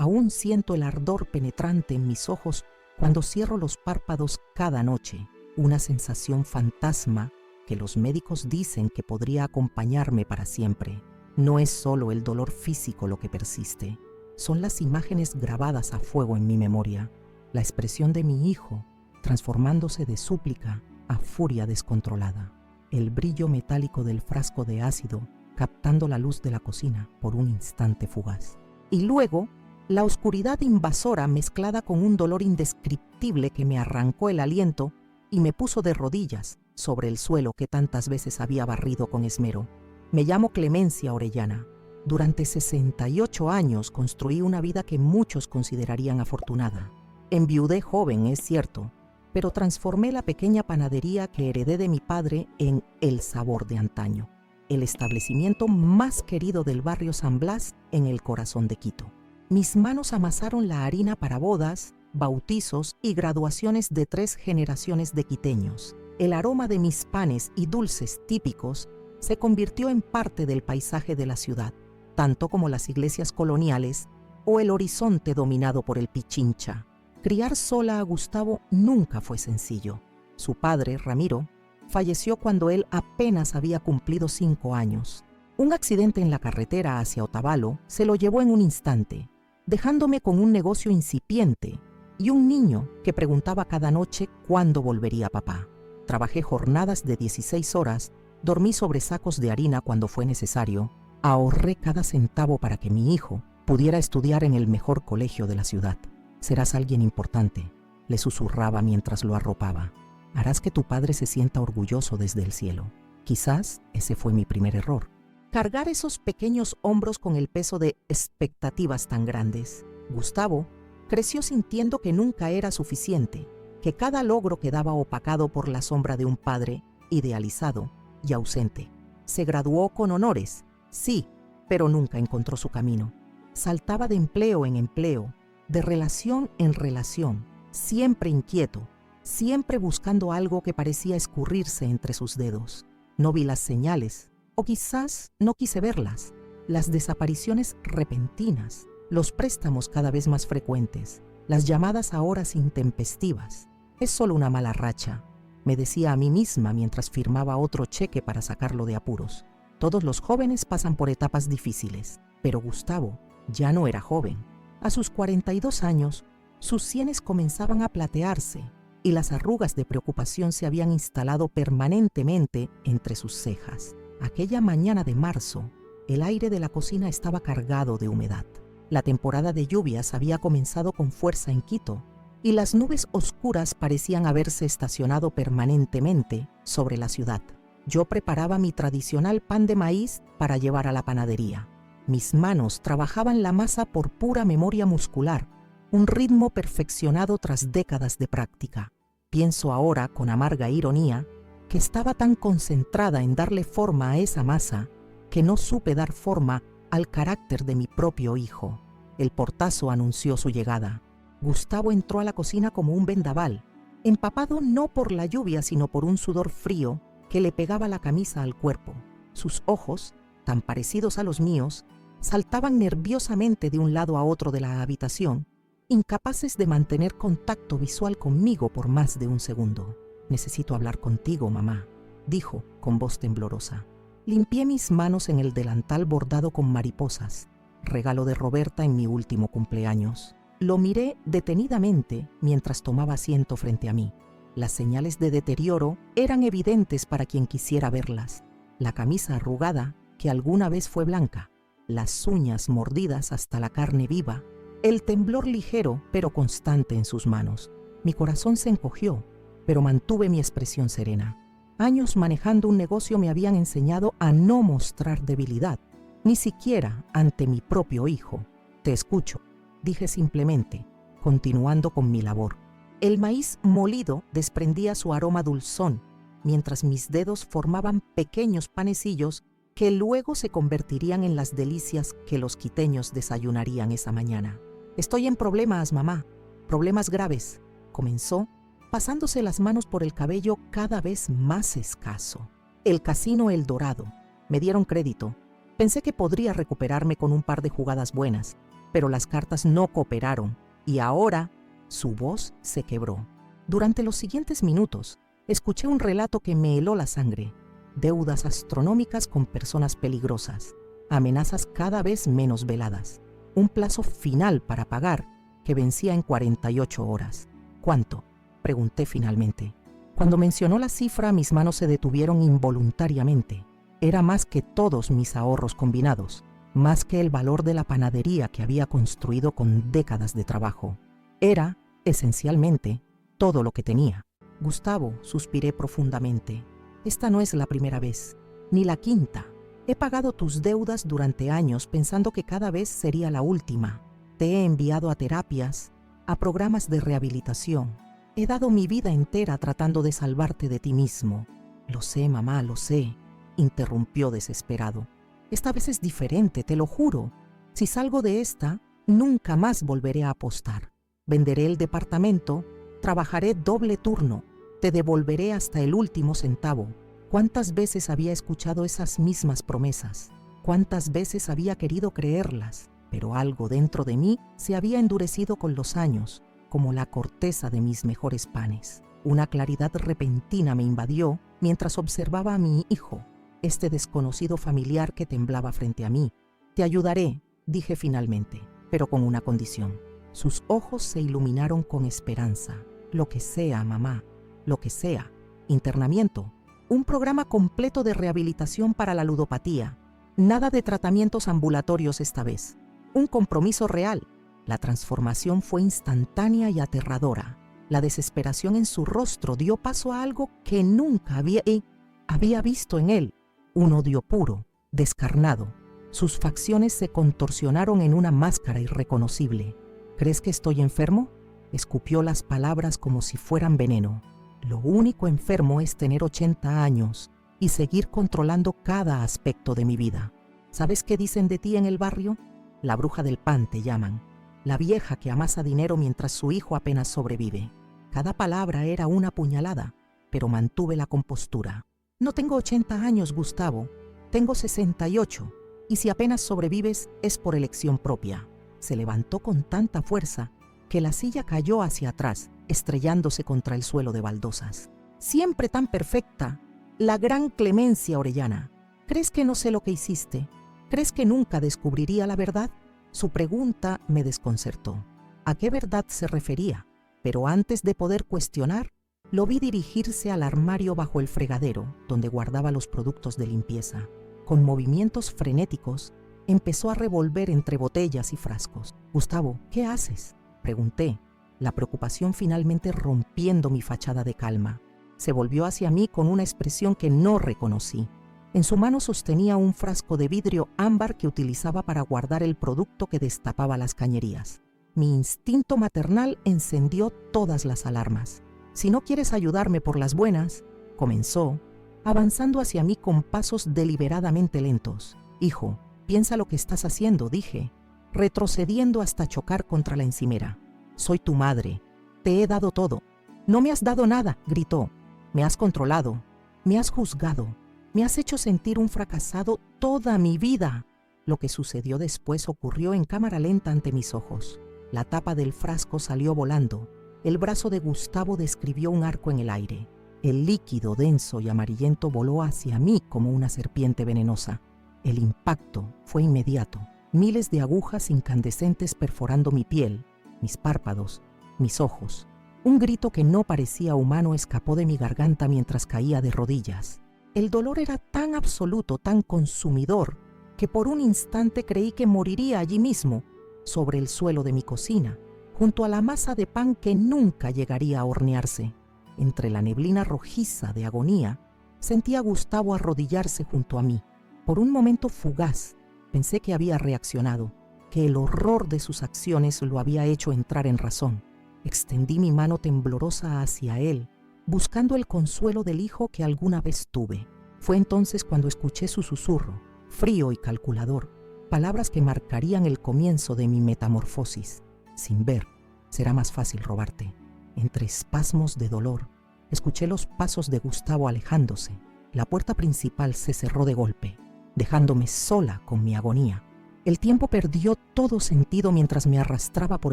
Aún siento el ardor penetrante en mis ojos cuando cierro los párpados cada noche, una sensación fantasma que los médicos dicen que podría acompañarme para siempre. No es solo el dolor físico lo que persiste, son las imágenes grabadas a fuego en mi memoria, la expresión de mi hijo transformándose de súplica a furia descontrolada, el brillo metálico del frasco de ácido captando la luz de la cocina por un instante fugaz. Y luego, la oscuridad invasora mezclada con un dolor indescriptible que me arrancó el aliento y me puso de rodillas sobre el suelo que tantas veces había barrido con esmero. Me llamo Clemencia Orellana. Durante 68 años construí una vida que muchos considerarían afortunada. Enviudé joven, es cierto, pero transformé la pequeña panadería que heredé de mi padre en El Sabor de antaño, el establecimiento más querido del barrio San Blas en el corazón de Quito. Mis manos amasaron la harina para bodas, bautizos y graduaciones de 3 generaciones de quiteños. El aroma de mis panes y dulces típicos se convirtió en parte del paisaje de la ciudad, tanto como las iglesias coloniales o el horizonte dominado por el Pichincha. Criar sola a Gustavo nunca fue sencillo. Su padre, Ramiro, falleció cuando él apenas había cumplido 5 años. Un accidente en la carretera hacia Otavalo se lo llevó en un instante, dejándome con un negocio incipiente y un niño que preguntaba cada noche cuándo volvería papá. Trabajé jornadas de 16 horas, dormí sobre sacos de harina cuando fue necesario, ahorré cada centavo para que mi hijo pudiera estudiar en el mejor colegio de la ciudad. Serás alguien importante, le susurraba mientras lo arropaba. Harás que tu padre se sienta orgulloso desde el cielo. Quizás ese fue mi primer error. Cargar esos pequeños hombros con el peso de expectativas tan grandes. Gustavo creció sintiendo que nunca era suficiente, que cada logro quedaba opacado por la sombra de un padre idealizado y ausente. Se graduó con honores, sí, pero nunca encontró su camino. Saltaba de empleo en empleo, de relación en relación, siempre inquieto, siempre buscando algo que parecía escurrirse entre sus dedos. No vi las señales, o quizás no quise verlas, las desapariciones repentinas, los préstamos cada vez más frecuentes, las llamadas a horas intempestivas. Es solo una mala racha, me decía a mí misma mientras firmaba otro cheque para sacarlo de apuros. Todos los jóvenes pasan por etapas difíciles, pero Gustavo ya no era joven. A sus 42 años, sus sienes comenzaban a platearse y las arrugas de preocupación se habían instalado permanentemente entre sus cejas. Aquella mañana de marzo, el aire de la cocina estaba cargado de humedad. La temporada de lluvias había comenzado con fuerza en Quito y las nubes oscuras parecían haberse estacionado permanentemente sobre la ciudad. Yo preparaba mi tradicional pan de maíz para llevar a la panadería. Mis manos trabajaban la masa por pura memoria muscular, un ritmo perfeccionado tras décadas de práctica. Pienso ahora, con amarga ironía, que estaba tan concentrada en darle forma a esa masa que no supe dar forma al carácter de mi propio hijo. El portazo anunció su llegada. Gustavo entró a la cocina como un vendaval, empapado no por la lluvia sino por un sudor frío que le pegaba la camisa al cuerpo. Sus ojos, tan parecidos a los míos, saltaban nerviosamente de un lado a otro de la habitación, incapaces de mantener contacto visual conmigo por más de un segundo. «Necesito hablar contigo, mamá», dijo con voz temblorosa. Limpié mis manos en el delantal bordado con mariposas, regalo de Roberta en mi último cumpleaños. Lo miré detenidamente mientras tomaba asiento frente a mí. Las señales de deterioro eran evidentes para quien quisiera verlas. La camisa arrugada, que alguna vez fue blanca, las uñas mordidas hasta la carne viva, el temblor ligero pero constante en sus manos. Mi corazón se encogió, pero mantuve mi expresión serena. Años manejando un negocio me habían enseñado a no mostrar debilidad, ni siquiera ante mi propio hijo. «Te escucho», dije simplemente, continuando con mi labor. El maíz molido desprendía su aroma dulzón, mientras mis dedos formaban pequeños panecillos que luego se convertirían en las delicias que los quiteños desayunarían esa mañana. «Estoy en problemas, mamá, problemas graves», comenzó, pasándose las manos por el cabello cada vez más escaso. «El casino El Dorado. Me dieron crédito. Pensé que podría recuperarme con un par de jugadas buenas, pero las cartas no cooperaron y ahora su voz se quebró. Durante los siguientes minutos, escuché un relato que me heló la sangre. Deudas astronómicas con personas peligrosas, amenazas cada vez menos veladas, un plazo final para pagar que vencía en 48 horas. ¿Cuánto?, pregunté finalmente. Cuando mencionó la cifra, mis manos se detuvieron involuntariamente. Era más que todos mis ahorros combinados, más que el valor de la panadería que había construido con décadas de trabajo. Era, esencialmente, todo lo que tenía. Gustavo, suspiré profundamente. Esta no es la primera vez, ni la quinta. He pagado tus deudas durante años pensando que cada vez sería la última. Te he enviado a terapias, a programas de rehabilitación. He dado mi vida entera tratando de salvarte de ti mismo. Lo sé, mamá, lo sé, interrumpió desesperado. Esta vez es diferente, te lo juro. Si salgo de esta, nunca más volveré a apostar. Venderé el departamento, trabajaré doble turno, te devolveré hasta el último centavo. ¿Cuántas veces había escuchado esas mismas promesas? ¿Cuántas veces había querido creerlas? Pero algo dentro de mí se había endurecido con los años, como la corteza de mis mejores panes. Una claridad repentina me invadió mientras observaba a mi hijo, este desconocido familiar que temblaba frente a mí. Te ayudaré, dije finalmente, pero con una condición. Sus ojos se iluminaron con esperanza. Lo que sea, mamá, lo que sea. Internamiento, un programa completo de rehabilitación para la ludopatía. Nada de tratamientos ambulatorios esta vez. Un compromiso real. La transformación fue instantánea y aterradora. La desesperación en su rostro dio paso a algo que nunca había visto en él. Un odio puro, descarnado. Sus facciones se contorsionaron en una máscara irreconocible. ¿Crees que estoy enfermo?, escupió las palabras como si fueran veneno. Lo único enfermo es tener 80 años y seguir controlando cada aspecto de mi vida. ¿Sabes qué dicen de ti en el barrio? La bruja del pan te llaman. La vieja que amasa dinero mientras su hijo apenas sobrevive. Cada palabra era una puñalada, pero mantuve la compostura. No tengo 80 años, Gustavo. Tengo 68, y si apenas sobrevives es por elección propia. Se levantó con tanta fuerza que la silla cayó hacia atrás, estrellándose contra el suelo de baldosas. Siempre tan perfecta, la gran Clemencia Orellana. ¿Crees que no sé lo que hiciste? ¿Crees que nunca descubriría la verdad? Su pregunta me desconcertó. ¿A qué verdad se refería? Pero antes de poder cuestionar, lo vi dirigirse al armario bajo el fregadero, donde guardaba los productos de limpieza. Con movimientos frenéticos, empezó a revolver entre botellas y frascos. Gustavo, ¿qué haces?, pregunté, la preocupación finalmente rompiendo mi fachada de calma. Se volvió hacia mí con una expresión que no reconocí. En su mano sostenía un frasco de vidrio ámbar que utilizaba para guardar el producto que destapaba las cañerías. Mi instinto maternal encendió todas las alarmas. Si no quieres ayudarme por las buenas, comenzó, avanzando hacia mí con pasos deliberadamente lentos. Hijo, piensa lo que estás haciendo, dije, retrocediendo hasta chocar contra la encimera. Soy tu madre. Te he dado todo. No me has dado nada, gritó. Me has controlado. Me has juzgado. Me has hecho sentir un fracasado toda mi vida. Lo que sucedió después ocurrió en cámara lenta ante mis ojos. La tapa del frasco salió volando. El brazo de Gustavo describió un arco en el aire. El líquido denso y amarillento voló hacia mí como una serpiente venenosa. El impacto fue inmediato. Miles de agujas incandescentes perforando mi piel, mis párpados, mis ojos. Un grito que no parecía humano escapó de mi garganta mientras caía de rodillas. El dolor era tan absoluto, tan consumidor, que por un instante creí que moriría allí mismo, sobre el suelo de mi cocina, junto a la masa de pan que nunca llegaría a hornearse. Entre la neblina rojiza de agonía, sentí a Gustavo arrodillarse junto a mí. Por un momento fugaz, pensé que había reaccionado, que el horror de sus acciones lo había hecho entrar en razón. Extendí mi mano temblorosa hacia él, buscando el consuelo del hijo que alguna vez tuve. Fue entonces cuando escuché su susurro, frío y calculador, palabras que marcarían el comienzo de mi metamorfosis. Sin ver, será más fácil robarte. Entre espasmos de dolor, escuché los pasos de Gustavo alejándose. La puerta principal se cerró de golpe, dejándome sola con mi agonía. El tiempo perdió todo sentido mientras me arrastraba por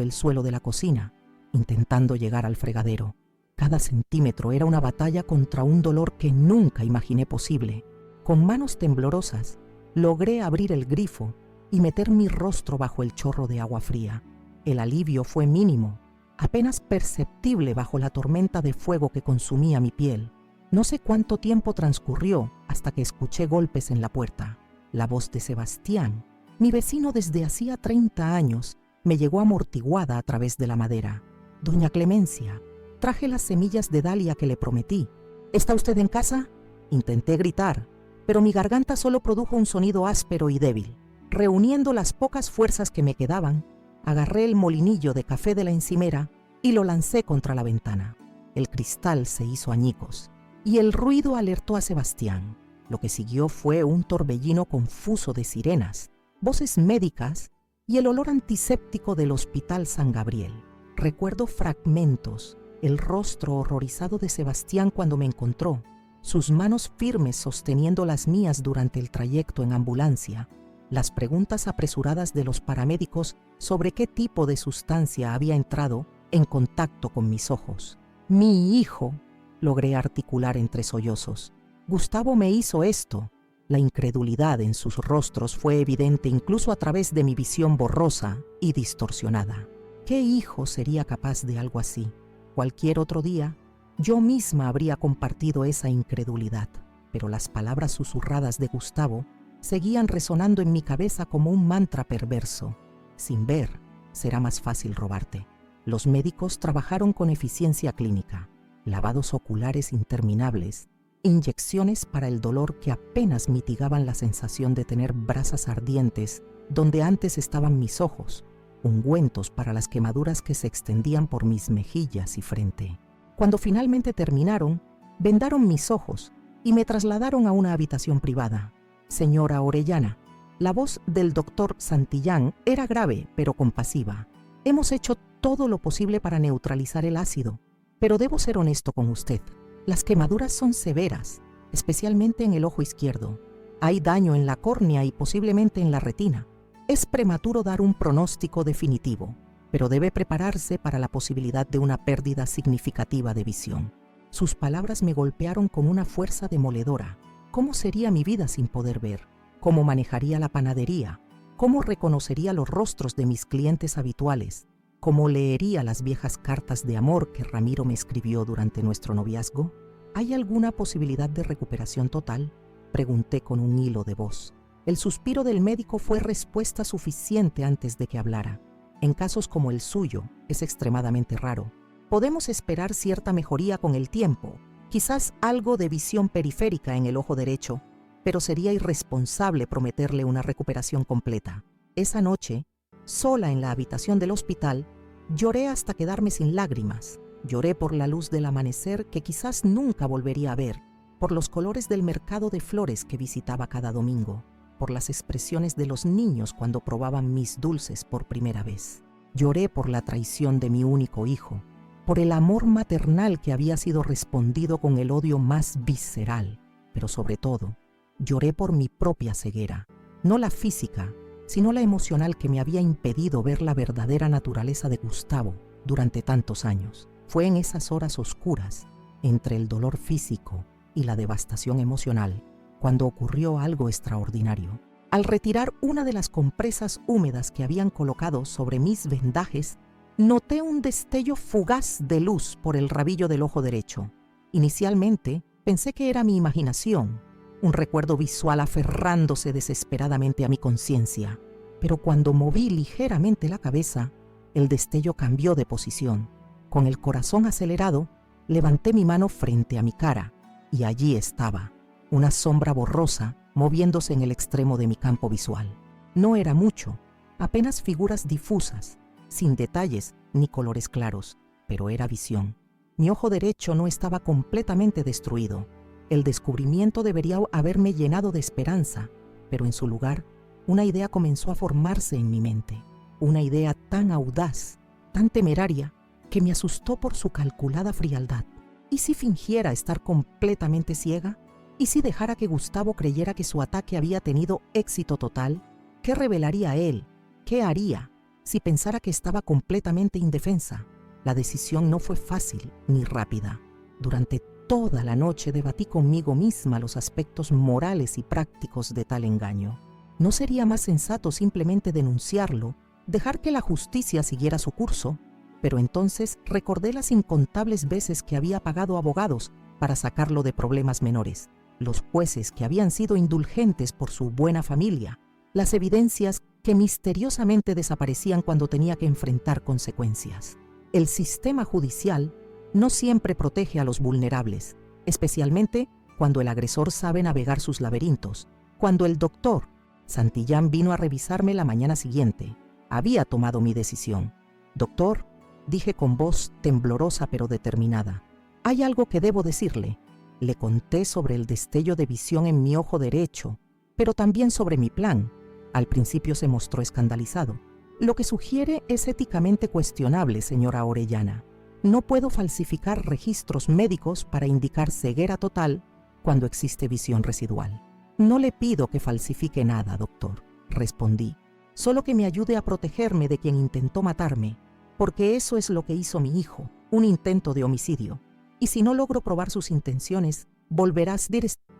el suelo de la cocina, intentando llegar al fregadero. Cada centímetro era una batalla contra un dolor que nunca imaginé posible. Con manos temblorosas, logré abrir el grifo y meter mi rostro bajo el chorro de agua fría. El alivio fue mínimo, apenas perceptible bajo la tormenta de fuego que consumía mi piel. No sé cuánto tiempo transcurrió hasta que escuché golpes en la puerta. La voz de Sebastián, mi vecino desde hacía 30 años, me llegó amortiguada a través de la madera. «Doña Clemencia, traje las semillas de Dalia que le prometí. ¿Está usted en casa?». Intenté gritar, pero mi garganta solo produjo un sonido áspero y débil. Reuniendo las pocas fuerzas que me quedaban, agarré el molinillo de café de la encimera y lo lancé contra la ventana. El cristal se hizo añicos y el ruido alertó a Sebastián. Lo que siguió fue un torbellino confuso de sirenas, voces médicas y el olor antiséptico del Hospital San Gabriel. Recuerdo fragmentos, el rostro horrorizado de Sebastián cuando me encontró, sus manos firmes sosteniendo las mías durante el trayecto en ambulancia, las preguntas apresuradas de los paramédicos sobre qué tipo de sustancia había entrado en contacto con mis ojos. «Mi hijo», logré articular entre sollozos. «Gustavo me hizo esto». La incredulidad en sus rostros fue evidente incluso a través de mi visión borrosa y distorsionada. ¿Qué hijo sería capaz de algo así? Cualquier otro día, yo misma habría compartido esa incredulidad, pero las palabras susurradas de Gustavo seguían resonando en mi cabeza como un mantra perverso. Sin ver, será más fácil robarte. Los médicos trabajaron con eficiencia clínica, lavados oculares interminables, inyecciones para el dolor que apenas mitigaban la sensación de tener brasas ardientes donde antes estaban mis ojos, ungüentos para las quemaduras que se extendían por mis mejillas y frente. Cuando finalmente terminaron, vendaron mis ojos y me trasladaron a una habitación privada. «Señora Orellana», la voz del doctor Santillán era grave pero compasiva. «Hemos hecho todo lo posible para neutralizar el ácido, pero debo ser honesto con usted. Las quemaduras son severas, especialmente en el ojo izquierdo. Hay daño en la córnea y posiblemente en la retina. Es prematuro dar un pronóstico definitivo, pero debe prepararse para la posibilidad de una pérdida significativa de visión». Sus palabras me golpearon con una fuerza demoledora. ¿Cómo sería mi vida sin poder ver? ¿Cómo manejaría la panadería? ¿Cómo reconocería los rostros de mis clientes habituales? ¿Cómo leería las viejas cartas de amor que Ramiro me escribió durante nuestro noviazgo? ¿Hay alguna posibilidad de recuperación total?, pregunté con un hilo de voz. El suspiro del médico fue respuesta suficiente antes de que hablara. En casos como el suyo, es extremadamente raro. Podemos esperar cierta mejoría con el tiempo, quizás algo de visión periférica en el ojo derecho, pero sería irresponsable prometerle una recuperación completa. Esa noche, sola en la habitación del hospital, lloré hasta quedarme sin lágrimas. Lloré por la luz del amanecer que quizás nunca volvería a ver, por los colores del mercado de flores que visitaba cada domingo, por las expresiones de los niños cuando probaban mis dulces por primera vez. Lloré por la traición de mi único hijo, por el amor maternal que había sido respondido con el odio más visceral, pero sobre todo, lloré por mi propia ceguera, no la física, sino la emocional que me había impedido ver la verdadera naturaleza de Gustavo durante tantos años. Fue en esas horas oscuras, entre el dolor físico y la devastación emocional, cuando ocurrió algo extraordinario. Al retirar una de las compresas húmedas que habían colocado sobre mis vendajes, noté un destello fugaz de luz por el rabillo del ojo derecho. Inicialmente pensé que era mi imaginación, un recuerdo visual aferrándose desesperadamente a mi conciencia, pero cuando moví ligeramente la cabeza, el destello cambió de posición. Con el corazón acelerado, levanté mi mano frente a mi cara, y allí estaba, una sombra borrosa moviéndose en el extremo de mi campo visual. No era mucho, apenas figuras difusas, sin detalles ni colores claros, pero era visión. Mi ojo derecho no estaba completamente destruido. El descubrimiento debería haberme llenado de esperanza, pero en su lugar, una idea comenzó a formarse en mi mente. Una idea tan audaz, tan temeraria, que me asustó por su calculada frialdad. ¿Y si fingiera estar completamente ciega? ¿Y si dejara que Gustavo creyera que su ataque había tenido éxito total? ¿Qué revelaría él? ¿Qué haría si pensara que estaba completamente indefensa? La decisión no fue fácil ni rápida. Durante toda la noche debatí conmigo misma los aspectos morales y prácticos de tal engaño. ¿No sería más sensato simplemente denunciarlo, dejar que la justicia siguiera su curso? Pero entonces recordé las incontables veces que había pagado abogados para sacarlo de problemas menores, los jueces que habían sido indulgentes por su buena familia, las evidencias que misteriosamente desaparecían cuando tenía que enfrentar consecuencias. El sistema judicial no siempre protege a los vulnerables, especialmente cuando el agresor sabe navegar sus laberintos. Cuando el doctor Santillán vino a revisarme la mañana siguiente, había tomado mi decisión. «Doctor», dije con voz temblorosa pero determinada, «hay algo que debo decirle». Le conté sobre el destello de visión en mi ojo derecho, pero también sobre mi plan. Al principio se mostró escandalizado. «Lo que sugiere es éticamente cuestionable, señora Orellana. No puedo falsificar registros médicos para indicar ceguera total cuando existe visión residual». «No le pido que falsifique nada, doctor», respondí. «Solo que me ayude a protegerme de quien intentó matarme, porque eso es lo que hizo mi hijo, un intento de homicidio. Y si no logro probar sus intenciones, volverás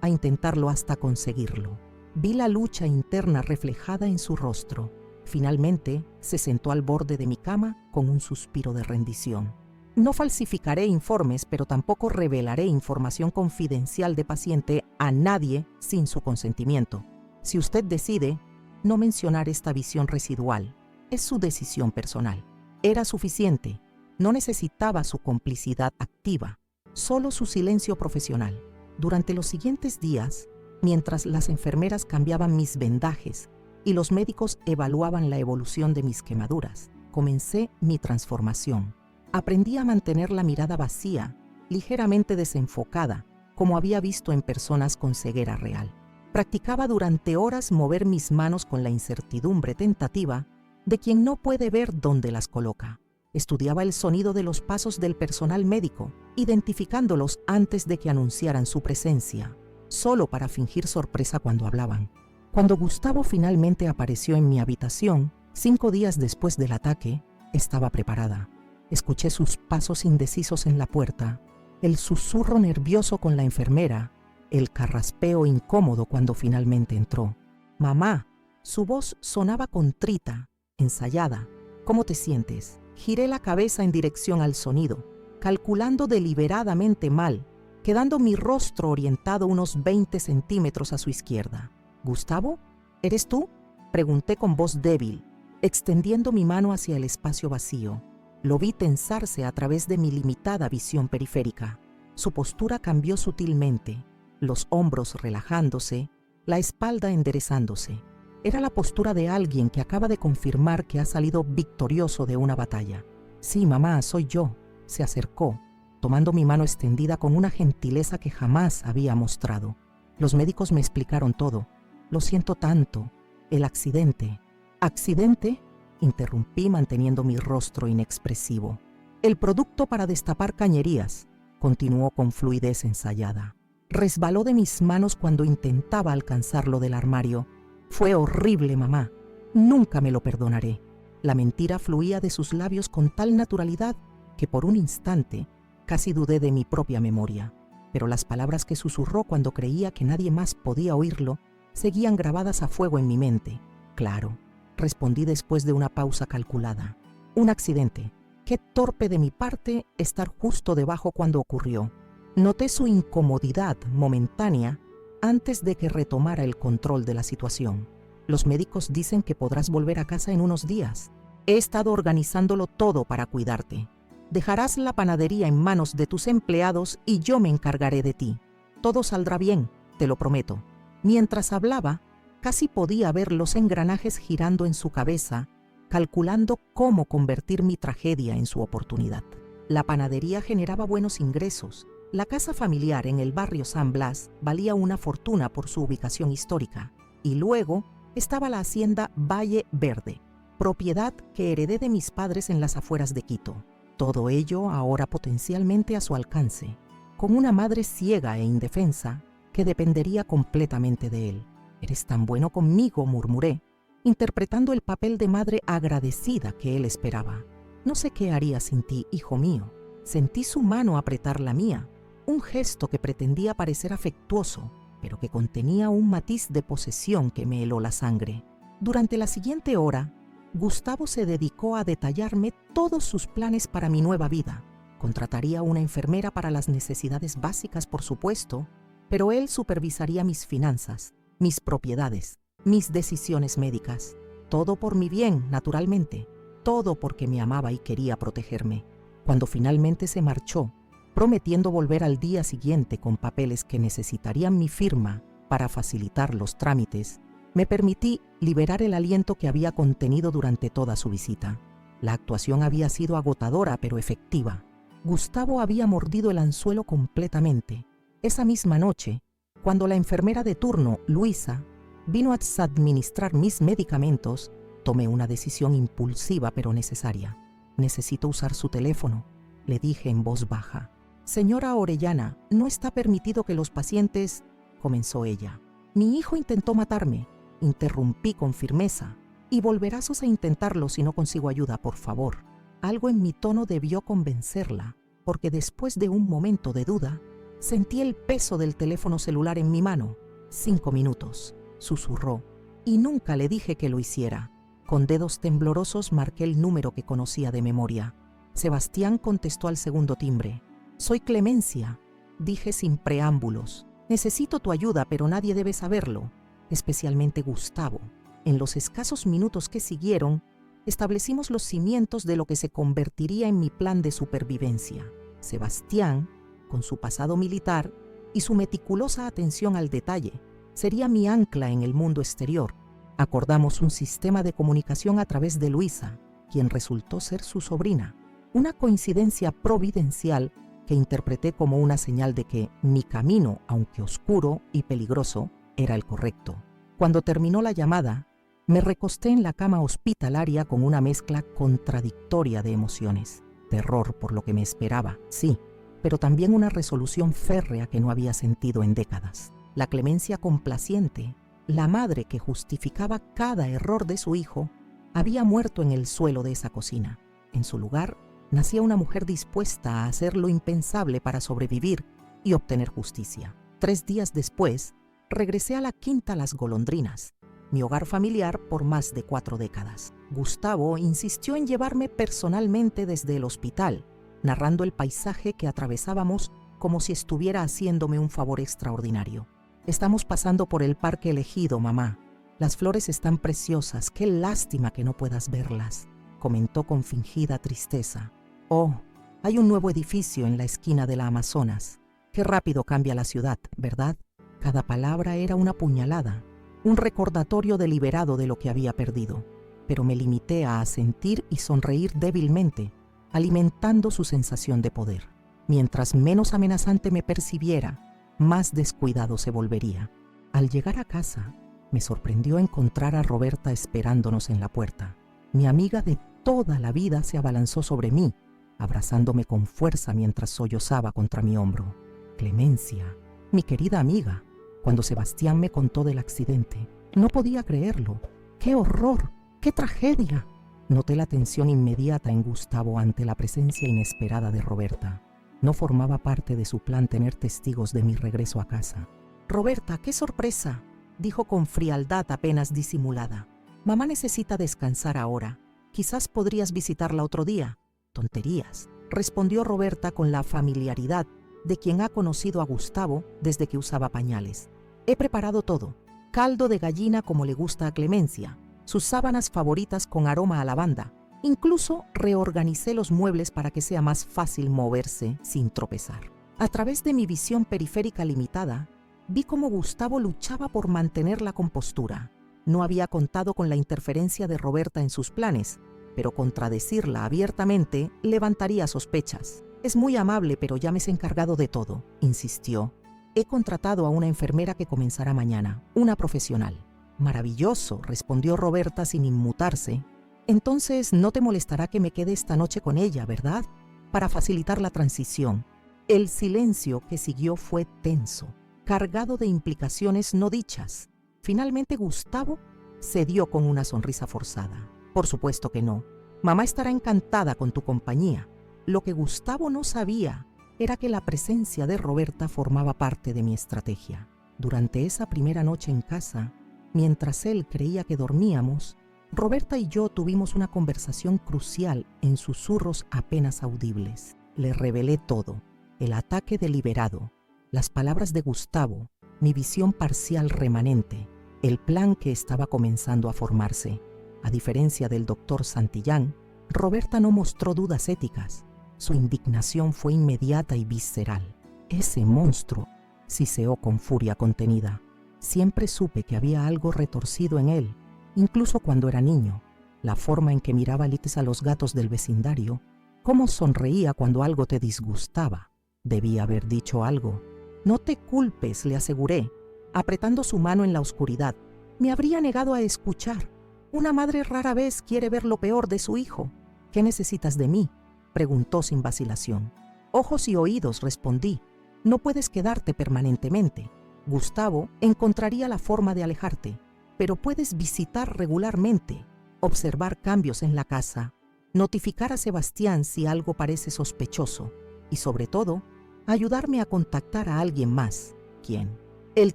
a intentarlo hasta conseguirlo». Vi la lucha interna reflejada en su rostro. Finalmente, se sentó al borde de mi cama con un suspiro de rendición. «No falsificaré informes, pero tampoco revelaré información confidencial de paciente a nadie sin su consentimiento. Si usted decide no mencionar esta visión residual, es su decisión personal. Era suficiente. No necesitaba su complicidad activa, solo su silencio profesional». Durante los siguientes días, mientras las enfermeras cambiaban mis vendajes y los médicos evaluaban la evolución de mis quemaduras, comencé mi transformación. Aprendí a mantener la mirada vacía, ligeramente desenfocada, como había visto en personas con ceguera real. Practicaba durante horas mover mis manos con la incertidumbre tentativa de quien no puede ver dónde las coloca. Estudiaba el sonido de los pasos del personal médico, identificándolos antes de que anunciaran su presencia, solo para fingir sorpresa cuando hablaban. Cuando Gustavo finalmente apareció en mi habitación, 5 días después del ataque, estaba preparada. Escuché sus pasos indecisos en la puerta, el susurro nervioso con la enfermera, el carraspeo incómodo cuando finalmente entró. «Mamá», su voz sonaba contrita, ensayada. «¿Cómo te sientes?». Giré la cabeza en dirección al sonido, calculando deliberadamente mal, quedando mi rostro orientado unos 20 centímetros a su izquierda. «¿Gustavo? ¿Eres tú?», pregunté con voz débil, extendiendo mi mano hacia el espacio vacío. Lo vi tensarse a través de mi limitada visión periférica. Su postura cambió sutilmente, los hombros relajándose, la espalda enderezándose. Era la postura de alguien que acaba de confirmar que ha salido victorioso de una batalla. «Sí, mamá, soy yo», se acercó, tomando mi mano extendida con una gentileza que jamás había mostrado. «Los médicos me explicaron todo. Lo siento tanto. El accidente». «¿Accidente?», interrumpí manteniendo mi rostro inexpresivo. «El producto para destapar cañerías», continuó con fluidez ensayada. Resbaló de mis manos cuando intentaba alcanzarlo del armario. «Fue horrible, mamá. Nunca me lo perdonaré». La mentira fluía de sus labios con tal naturalidad que por un instante casi dudé de mi propia memoria. Pero las palabras que susurró cuando creía que nadie más podía oírlo seguían grabadas a fuego en mi mente. «Claro», respondí después de una pausa calculada. «Un accidente. Qué torpe de mi parte estar justo debajo cuando ocurrió». Noté su incomodidad momentánea antes de que retomara el control de la situación. «Los médicos dicen que podrás volver a casa en unos días. He estado organizándolo todo para cuidarte. Dejarás la panadería en manos de tus empleados y yo me encargaré de ti. Todo saldrá bien, te lo prometo». Mientras hablaba, casi podía ver los engranajes girando en su cabeza, calculando cómo convertir mi tragedia en su oportunidad. La panadería generaba buenos ingresos. La casa familiar en el barrio San Blas valía una fortuna por su ubicación histórica. Y luego estaba la hacienda Valle Verde, propiedad que heredé de mis padres en las afueras de Quito. Todo ello ahora potencialmente a su alcance, con una madre ciega e indefensa que dependería completamente de él. «Eres tan bueno conmigo», murmuré, interpretando el papel de madre agradecida que él esperaba. No sé qué haría sin ti, hijo mío. Sentí su mano apretar la mía, un gesto que pretendía parecer afectuoso, pero que contenía un matiz de posesión que me heló la sangre. Durante la siguiente hora, Gustavo se dedicó a detallarme todos sus planes para mi nueva vida. Contrataría una enfermera para las necesidades básicas, por supuesto, pero él supervisaría mis finanzas, mis propiedades, mis decisiones médicas. Todo por mi bien, naturalmente. Todo porque me amaba y quería protegerme. Cuando finalmente se marchó, prometiendo volver al día siguiente con papeles que necesitarían mi firma para facilitar los trámites, me permití liberar el aliento que había contenido durante toda su visita. La actuación había sido agotadora pero efectiva. Gustavo había mordido el anzuelo completamente. Esa misma noche, cuando la enfermera de turno, Luisa, vino a administrar mis medicamentos, tomé una decisión impulsiva pero necesaria. Necesito usar su teléfono, le dije en voz baja. Señora Orellana, no está permitido que los pacientes... comenzó ella. Mi hijo intentó matarme, interrumpí con firmeza. Y volverás a intentarlo si no consigo ayuda, por favor. Algo en mi tono debió convencerla, porque después de un momento de duda, sentí el peso del teléfono celular en mi mano. 5 minutos, susurró, y nunca le dije que lo hiciera. Con dedos temblorosos marqué el número que conocía de memoria. Sebastián contestó al segundo timbre. Soy Clemencia, dije sin preámbulos. Necesito tu ayuda, pero nadie debe saberlo, especialmente Gustavo. En los escasos minutos que siguieron, establecimos los cimientos de lo que se convertiría en mi plan de supervivencia. Sebastián, con su pasado militar y su meticulosa atención al detalle, sería mi ancla en el mundo exterior. Acordamos un sistema de comunicación a través de Luisa, quien resultó ser su sobrina. Una coincidencia providencial que interpreté como una señal de que mi camino, aunque oscuro y peligroso, era el correcto. Cuando terminó la llamada, me recosté en la cama hospitalaria con una mezcla contradictoria de emociones. Terror por lo que me esperaba, sí, pero también una resolución férrea que no había sentido en décadas. La clemencia complaciente, la madre que justificaba cada error de su hijo, había muerto en el suelo de esa cocina. En su lugar, nacía una mujer dispuesta a hacer lo impensable para sobrevivir y obtener justicia. 3 días después, regresé a la Quinta Las Golondrinas, mi hogar familiar por más de 4 décadas. Gustavo insistió en llevarme personalmente desde el hospital, narrando el paisaje que atravesábamos como si estuviera haciéndome un favor extraordinario. Estamos pasando por el parque elegido, mamá. Las flores están preciosas, qué lástima que no puedas verlas, comentó con fingida tristeza. Oh, hay un nuevo edificio en la esquina de la Amazonas. Qué rápido cambia la ciudad, ¿verdad? Cada palabra era una puñalada, un recordatorio deliberado de lo que había perdido, pero me limité a asentir y sonreír débilmente, alimentando su sensación de poder. Mientras menos amenazante me percibiera, más descuidado se volvería. Al llegar a casa, me sorprendió encontrar a Roberta esperándonos en la puerta. Mi amiga de toda la vida se abalanzó sobre mí, abrazándome con fuerza mientras sollozaba contra mi hombro. Clemencia, mi querida amiga. Cuando Sebastián me contó del accidente, no podía creerlo. ¡Qué horror! ¡Qué tragedia! Noté la tensión inmediata en Gustavo ante la presencia inesperada de Roberta. No formaba parte de su plan tener testigos de mi regreso a casa. «Roberta, qué sorpresa», dijo con frialdad apenas disimulada. «Mamá necesita descansar ahora. Quizás podrías visitarla otro día». «Tonterías», respondió Roberta con la familiaridad de quien ha conocido a Gustavo desde que usaba pañales. «He preparado todo. Caldo de gallina como le gusta a Clemencia, sus sábanas favoritas con aroma a lavanda. Incluso reorganicé los muebles para que sea más fácil moverse sin tropezar». A través de mi visión periférica limitada, vi cómo Gustavo luchaba por mantener la compostura. No había contado con la interferencia de Roberta en sus planes, pero contradecirla abiertamente levantaría sospechas. «Es muy amable, pero ya me he encargado de todo», insistió. «He contratado a una enfermera que comenzará mañana, una profesional». «Maravilloso», respondió Roberta sin inmutarse. «Entonces no te molestará que me quede esta noche con ella, ¿verdad? Para facilitar la transición». El silencio que siguió fue tenso, cargado de implicaciones no dichas. Finalmente Gustavo cedió con una sonrisa forzada. Por supuesto que no. Mamá estará encantada con tu compañía. Lo que Gustavo no sabía era que la presencia de Roberta formaba parte de mi estrategia. Durante esa primera noche en casa, mientras él creía que dormíamos, Roberta y yo tuvimos una conversación crucial en susurros apenas audibles. Le revelé todo: el ataque deliberado, las palabras de Gustavo, mi visión parcial remanente, el plan que estaba comenzando a formarse. A diferencia del doctor Santillán, Roberta no mostró dudas éticas. Su indignación fue inmediata y visceral. Ese monstruo, siseó con furia contenida. Siempre supe que había algo retorcido en él, incluso cuando era niño. La forma en que miraba Lix a los gatos del vecindario, cómo sonreía cuando algo te disgustaba. Debía haber dicho algo. No te culpes, le aseguré, apretando su mano en la oscuridad. Me habría negado a escuchar. Una madre rara vez quiere ver lo peor de su hijo. ¿Qué necesitas de mí?, preguntó sin vacilación. Ojos y oídos, respondí. No puedes quedarte permanentemente. Gustavo encontraría la forma de alejarte, pero puedes visitar regularmente, observar cambios en la casa, notificar a Sebastián si algo parece sospechoso y, sobre todo, ayudarme a contactar a alguien más. ¿Quién? El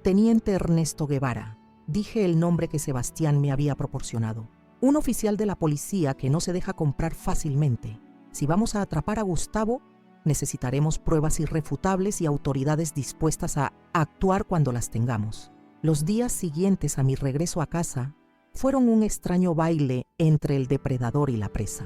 teniente Ernesto Guevara. Dije el nombre que Sebastián me había proporcionado. Un oficial de la policía que no se deja comprar fácilmente. Si vamos a atrapar a Gustavo, necesitaremos pruebas irrefutables y autoridades dispuestas a actuar cuando las tengamos. Los días siguientes a mi regreso a casa fueron un extraño baile entre el depredador y la presa.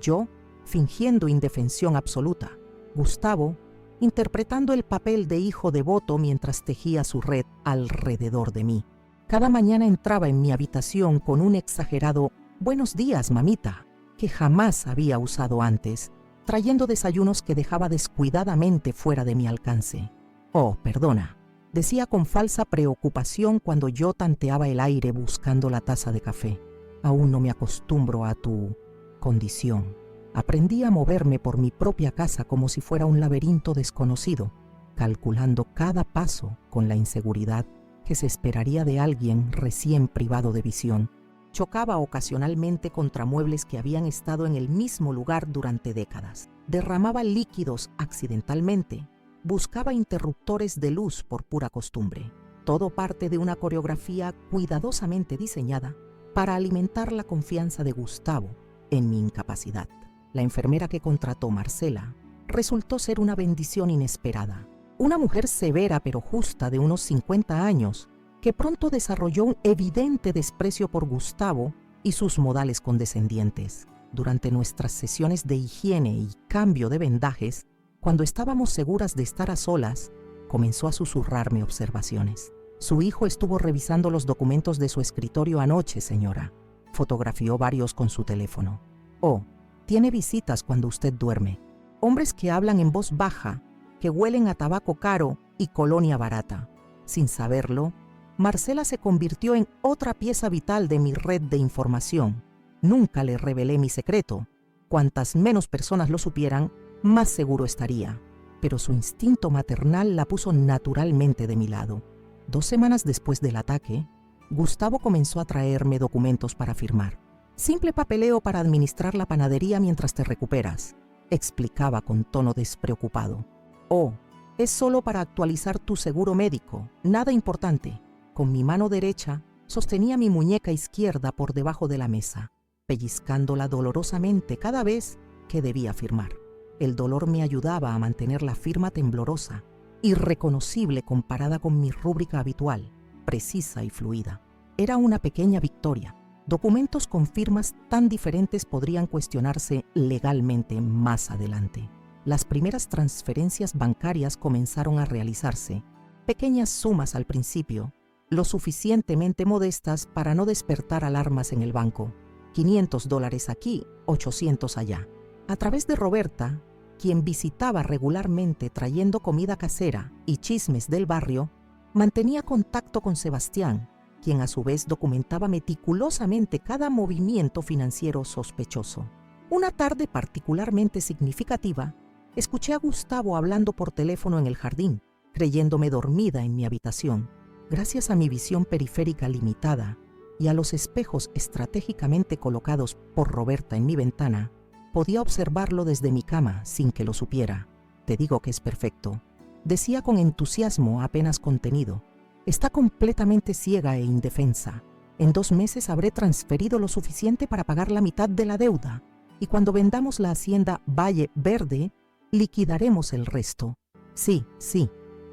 Yo, fingiendo indefensión absoluta. Gustavo, interpretando el papel de hijo devoto mientras tejía su red alrededor de mí. Cada mañana entraba en mi habitación con un exagerado «Buenos días, mamita», que jamás había usado antes, trayendo desayunos que dejaba descuidadamente fuera de mi alcance. «Oh, perdona», decía con falsa preocupación cuando yo tanteaba el aire buscando la taza de café. «Aún no me acostumbro a tu condición». Aprendí a moverme por mi propia casa como si fuera un laberinto desconocido, calculando cada paso con la inseguridad que se esperaría de alguien recién privado de visión. Chocaba ocasionalmente contra muebles que habían estado en el mismo lugar durante décadas. Derramaba líquidos accidentalmente. Buscaba interruptores de luz por pura costumbre. Todo parte de una coreografía cuidadosamente diseñada para alimentar la confianza de Gustavo en mi incapacidad. La enfermera que contrató, Marcela, resultó ser una bendición inesperada. Una mujer severa pero justa de unos 50 años, que pronto desarrolló un evidente desprecio por Gustavo y sus modales condescendientes. Durante nuestras sesiones de higiene y cambio de vendajes, cuando estábamos seguras de estar a solas, comenzó a susurrarme observaciones. Su hijo estuvo revisando los documentos de su escritorio anoche, señora. Fotografió varios con su teléfono. Oh, tiene visitas cuando usted duerme. Hombres que hablan en voz baja, que huelen a tabaco caro y colonia barata. Sin saberlo, Marcela se convirtió en otra pieza vital de mi red de información. Nunca le revelé mi secreto. Cuantas menos personas lo supieran, más seguro estaría. Pero su instinto maternal la puso naturalmente de mi lado. 2 semanas después del ataque, Gustavo comenzó a traerme documentos para firmar. «Simple papeleo para administrar la panadería mientras te recuperas», explicaba con tono despreocupado. «Oh, es solo para actualizar tu seguro médico, nada importante». Con mi mano derecha sostenía mi muñeca izquierda por debajo de la mesa, pellizcándola dolorosamente cada vez que debía firmar. El dolor me ayudaba a mantener la firma temblorosa, irreconocible comparada con mi rúbrica habitual, precisa y fluida. Era una pequeña victoria. Documentos con firmas tan diferentes podrían cuestionarse legalmente más adelante. Las primeras transferencias bancarias comenzaron a realizarse, pequeñas sumas al principio, lo suficientemente modestas para no despertar alarmas en el banco. $500 aquí, 800 allá. A través de Roberta, quien visitaba regularmente trayendo comida casera y chismes del barrio, mantenía contacto con Sebastián, quien a su vez documentaba meticulosamente cada movimiento financiero sospechoso. Una tarde particularmente significativa, escuché a Gustavo hablando por teléfono en el jardín, creyéndome dormida en mi habitación. Gracias a mi visión periférica limitada, y a los espejos estratégicamente colocados por Roberta en mi ventana, podía observarlo desde mi cama sin que lo supiera. Te digo que es perfecto, decía con entusiasmo apenas contenido. Está completamente ciega e indefensa. En 2 meses habré transferido lo suficiente para pagar la mitad de la deuda, y cuando vendamos la hacienda Valle Verde, liquidaremos el resto. Sí,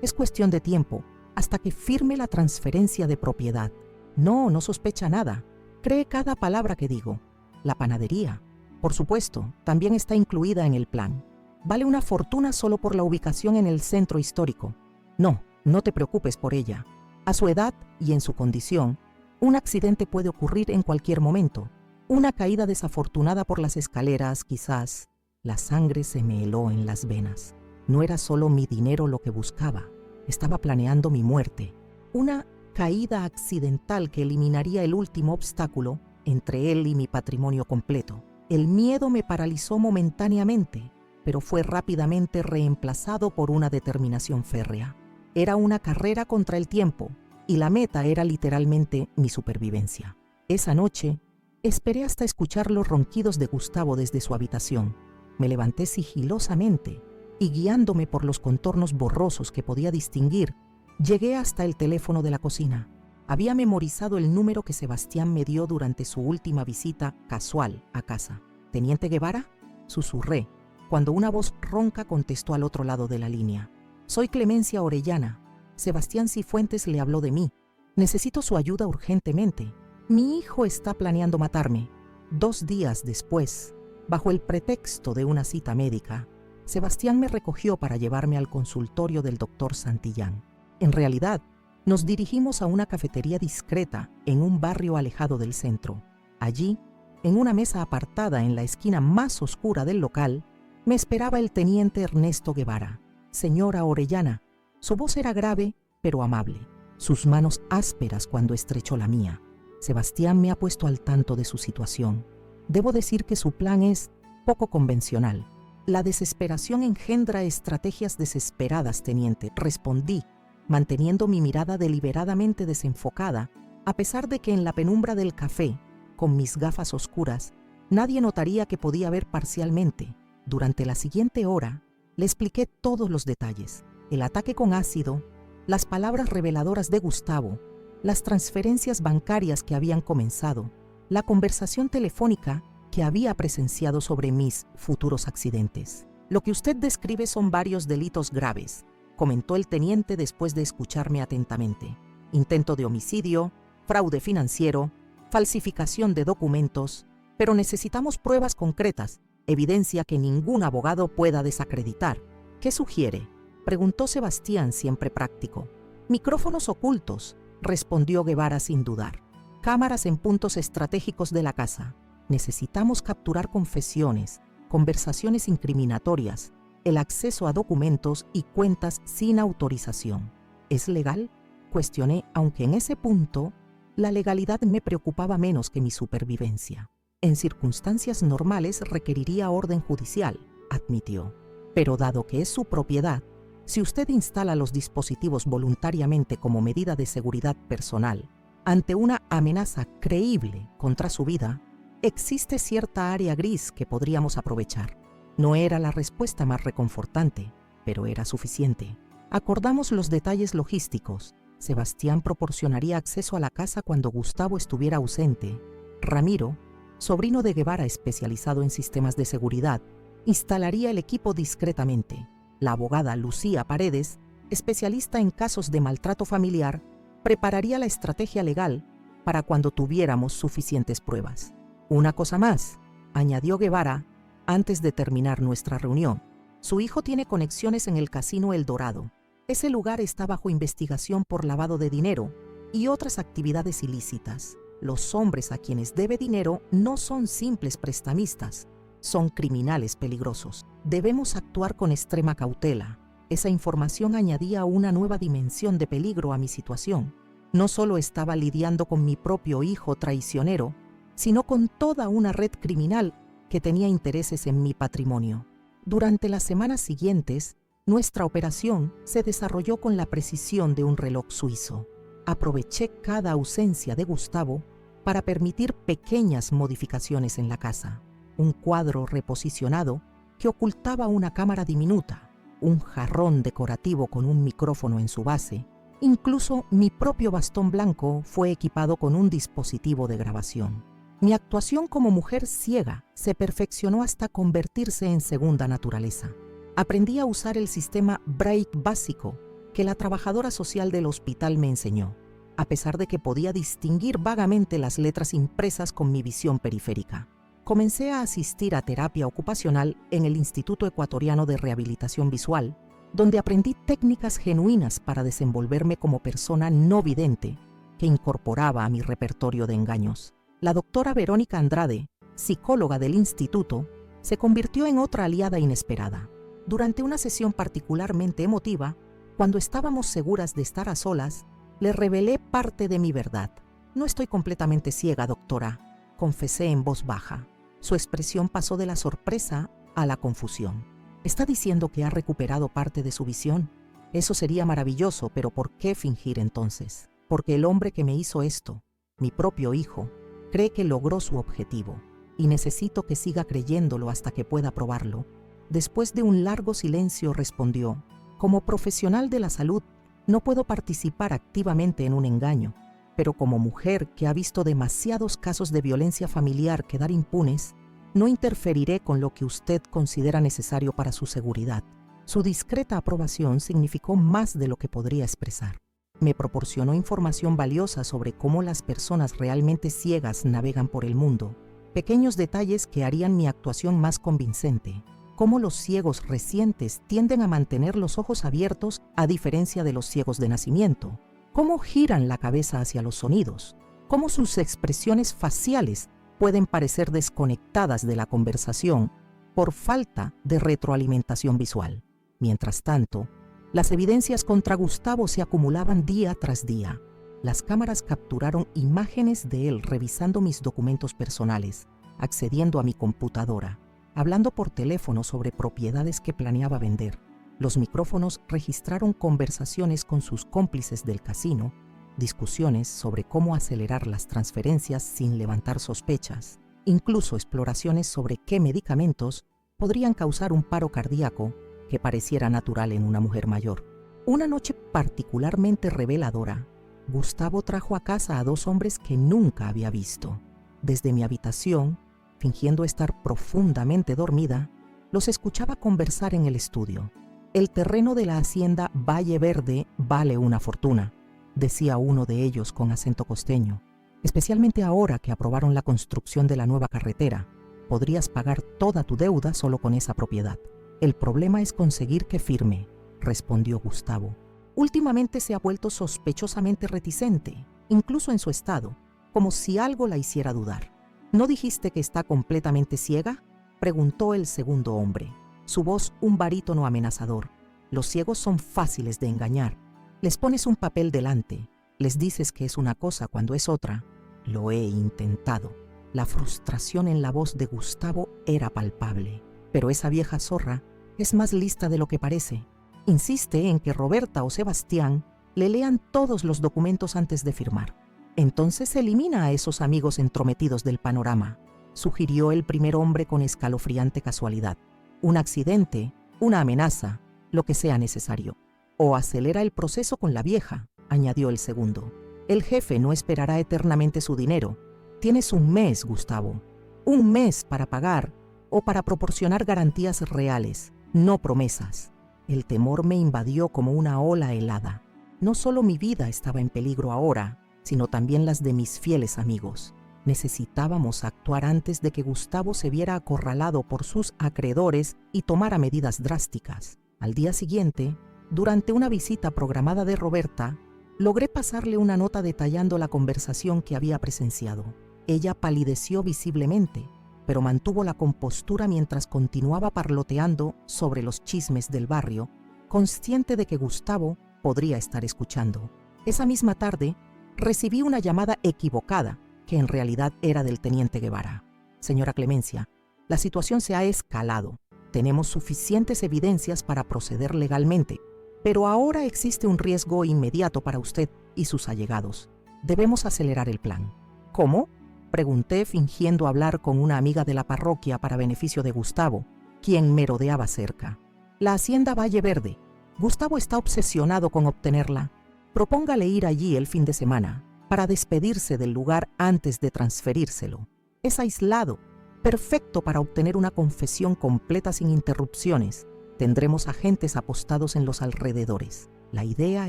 es cuestión de tiempo, hasta que firme la transferencia de propiedad. No sospecha nada. Cree cada palabra que digo. La panadería, por supuesto, también está incluida en el plan. Vale una fortuna solo por la ubicación en el centro histórico. No te preocupes por ella. A su edad y en su condición, un accidente puede ocurrir en cualquier momento. Una caída desafortunada por las escaleras, quizás. La sangre se me heló en las venas. No era solo mi dinero lo que buscaba. Estaba planeando mi muerte. Una caída accidental que eliminaría el último obstáculo entre él y mi patrimonio completo. El miedo me paralizó momentáneamente, pero fue rápidamente reemplazado por una determinación férrea. Era una carrera contra el tiempo, y la meta era literalmente mi supervivencia. Esa noche, esperé hasta escuchar los ronquidos de Gustavo desde su habitación. Me levanté sigilosamente y, guiándome por los contornos borrosos que podía distinguir, llegué hasta el teléfono de la cocina. Había memorizado el número que Sebastián me dio durante su última visita casual a casa. ¿Teniente Guevara?, susurré, cuando una voz ronca contestó al otro lado de la línea. Soy Clemencia Orellana. Sebastián Cifuentes le habló de mí. Necesito su ayuda urgentemente. Mi hijo está planeando matarme. 2 días después, bajo el pretexto de una cita médica, Sebastián me recogió para llevarme al consultorio del doctor Santillán. En realidad, nos dirigimos a una cafetería discreta en un barrio alejado del centro. Allí, en una mesa apartada en la esquina más oscura del local, me esperaba el teniente Ernesto Guevara. Señora Orellana. Su voz era grave, pero amable. Sus manos ásperas cuando estrechó la mía. Sebastián me ha puesto al tanto de su situación. Debo decir que su plan es poco convencional. La desesperación engendra estrategias desesperadas, teniente, respondí, manteniendo mi mirada deliberadamente desenfocada, a pesar de que en la penumbra del café, con mis gafas oscuras, nadie notaría que podía ver parcialmente. Durante la siguiente hora, le expliqué todos los detalles: el ataque con ácido, las palabras reveladoras de Gustavo, las transferencias bancarias que habían comenzado, la conversación telefónica que había presenciado sobre mis futuros accidentes. Lo que usted describe son varios delitos graves, comentó el teniente después de escucharme atentamente. Intento de homicidio, fraude financiero, falsificación de documentos, pero necesitamos pruebas concretas, evidencia que ningún abogado pueda desacreditar. ¿Qué sugiere?, preguntó Sebastián, siempre práctico. Micrófonos ocultos, respondió Guevara sin dudar. Cámaras en puntos estratégicos de la casa. Necesitamos capturar confesiones, conversaciones incriminatorias, el acceso a documentos y cuentas sin autorización. ¿Es legal?, cuestioné, aunque en ese punto la legalidad me preocupaba menos que mi supervivencia. En circunstancias normales requeriría orden judicial, admitió. Pero dado que es su propiedad, si usted instala los dispositivos voluntariamente como medida de seguridad personal, ante una amenaza creíble contra su vida, existe cierta área gris que podríamos aprovechar. No era la respuesta más reconfortante, pero era suficiente. Acordamos los detalles logísticos. Sebastián proporcionaría acceso a la casa cuando Gustavo estuviera ausente. Ramiro, sobrino de Guevara especializado en sistemas de seguridad, instalaría el equipo discretamente. La abogada Lucía Paredes, especialista en casos de maltrato familiar, prepararía la estrategia legal para cuando tuviéramos suficientes pruebas. Una cosa más, añadió Guevara antes de terminar nuestra reunión. Su hijo tiene conexiones en el Casino El Dorado. Ese lugar está bajo investigación por lavado de dinero y otras actividades ilícitas. Los hombres a quienes debe dinero no son simples prestamistas, son criminales peligrosos. Debemos actuar con extrema cautela. Esa información añadía una nueva dimensión de peligro a mi situación. No solo estaba lidiando con mi propio hijo traicionero, sino con toda una red criminal que tenía intereses en mi patrimonio. Durante las semanas siguientes, nuestra operación se desarrolló con la precisión de un reloj suizo. Aproveché cada ausencia de Gustavo para permitir pequeñas modificaciones en la casa. Un cuadro reposicionado que ocultaba una cámara diminuta, un jarrón decorativo con un micrófono en su base. Incluso mi propio bastón blanco fue equipado con un dispositivo de grabación. Mi actuación como mujer ciega se perfeccionó hasta convertirse en segunda naturaleza. Aprendí a usar el sistema Braille básico que la trabajadora social del hospital me enseñó, a pesar de que podía distinguir vagamente las letras impresas con mi visión periférica. Comencé a asistir a terapia ocupacional en el Instituto Ecuatoriano de Rehabilitación Visual, donde aprendí técnicas genuinas para desenvolverme como persona no vidente que incorporaba a mi repertorio de engaños. La doctora Verónica Andrade, psicóloga del instituto, se convirtió en otra aliada inesperada. Durante una sesión particularmente emotiva, cuando estábamos seguras de estar a solas, le revelé parte de mi verdad. «No estoy completamente ciega, doctora», confesé en voz baja. Su expresión pasó de la sorpresa a la confusión. ¿Está diciendo que ha recuperado parte de su visión? Eso sería maravilloso, pero ¿por qué fingir entonces? Porque el hombre que me hizo esto, mi propio hijo, cree que logró su objetivo y necesito que siga creyéndolo hasta que pueda probarlo. Después de un largo silencio respondió: «Como profesional de la salud, no puedo participar activamente en un engaño, pero como mujer que ha visto demasiados casos de violencia familiar quedar impunes, no interferiré con lo que usted considera necesario para su seguridad». Su discreta aprobación significó más de lo que podría expresar. Me proporcionó información valiosa sobre cómo las personas realmente ciegas navegan por el mundo, pequeños detalles que harían mi actuación más convincente. Cómo los ciegos recientes tienden a mantener los ojos abiertos a diferencia de los ciegos de nacimiento. Cómo giran la cabeza hacia los sonidos. Cómo sus expresiones faciales pueden parecer desconectadas de la conversación por falta de retroalimentación visual. Mientras tanto, las evidencias contra Gustavo se acumulaban día tras día. Las cámaras capturaron imágenes de él revisando mis documentos personales, accediendo a mi computadora, hablando por teléfono sobre propiedades que planeaba vender. Los micrófonos registraron conversaciones con sus cómplices del casino, discusiones sobre cómo acelerar las transferencias sin levantar sospechas, incluso exploraciones sobre qué medicamentos podrían causar un paro cardíaco que pareciera natural en una mujer mayor. Una noche particularmente reveladora, Gustavo trajo a casa a dos hombres que nunca había visto. Desde mi habitación, fingiendo estar profundamente dormida, los escuchaba conversar en el estudio. «El terreno de la hacienda Valle Verde vale una fortuna», decía uno de ellos con acento costeño. «Especialmente ahora que aprobaron la construcción de la nueva carretera. Podrías pagar toda tu deuda solo con esa propiedad. El problema es conseguir que firme», respondió Gustavo. Últimamente se ha vuelto sospechosamente reticente, incluso en su estado, como si algo la hiciera dudar. «¿No dijiste que está completamente ciega?», preguntó el segundo hombre, su voz un barítono amenazador. «Los ciegos son fáciles de engañar. Les pones un papel delante, les dices que es una cosa cuando es otra». «Lo he intentado». La frustración en la voz de Gustavo era palpable. «Pero esa vieja zorra es más lista de lo que parece. Insiste en que Roberta o Sebastián le lean todos los documentos antes de firmar. Entonces elimina a esos amigos entrometidos del panorama», sugirió el primer hombre con escalofriante casualidad. «Un accidente, una amenaza, lo que sea necesario. O acelera el proceso con la vieja», añadió el segundo. «El jefe no esperará eternamente su dinero. Tienes un mes, Gustavo. Un mes para pagar o para proporcionar garantías reales, no promesas». El temor me invadió como una ola helada. No solo mi vida estaba en peligro ahora, sino también las de mis fieles amigos. Necesitábamos actuar antes de que Gustavo se viera acorralado por sus acreedores y tomara medidas drásticas. Al día siguiente, durante una visita programada de Roberta, logré pasarle una nota detallando la conversación que había presenciado. Ella palideció visiblemente, pero mantuvo la compostura mientras continuaba parloteando sobre los chismes del barrio, consciente de que Gustavo podría estar escuchando. Esa misma tarde, recibí una llamada equivocada, que en realidad era del teniente Guevara. «Señora Clemencia, la situación se ha escalado. Tenemos suficientes evidencias para proceder legalmente, pero ahora existe un riesgo inmediato para usted y sus allegados. Debemos acelerar el plan». «¿Cómo?», Pregunté fingiendo hablar con una amiga de la parroquia para beneficio de Gustavo, quien merodeaba cerca. La hacienda Valle Verde. Gustavo está obsesionado con obtenerla. Propóngale ir allí el fin de semana para despedirse del lugar antes de transferírselo. Es aislado, perfecto para obtener una confesión completa sin interrupciones. Tendremos agentes apostados en los alrededores. La idea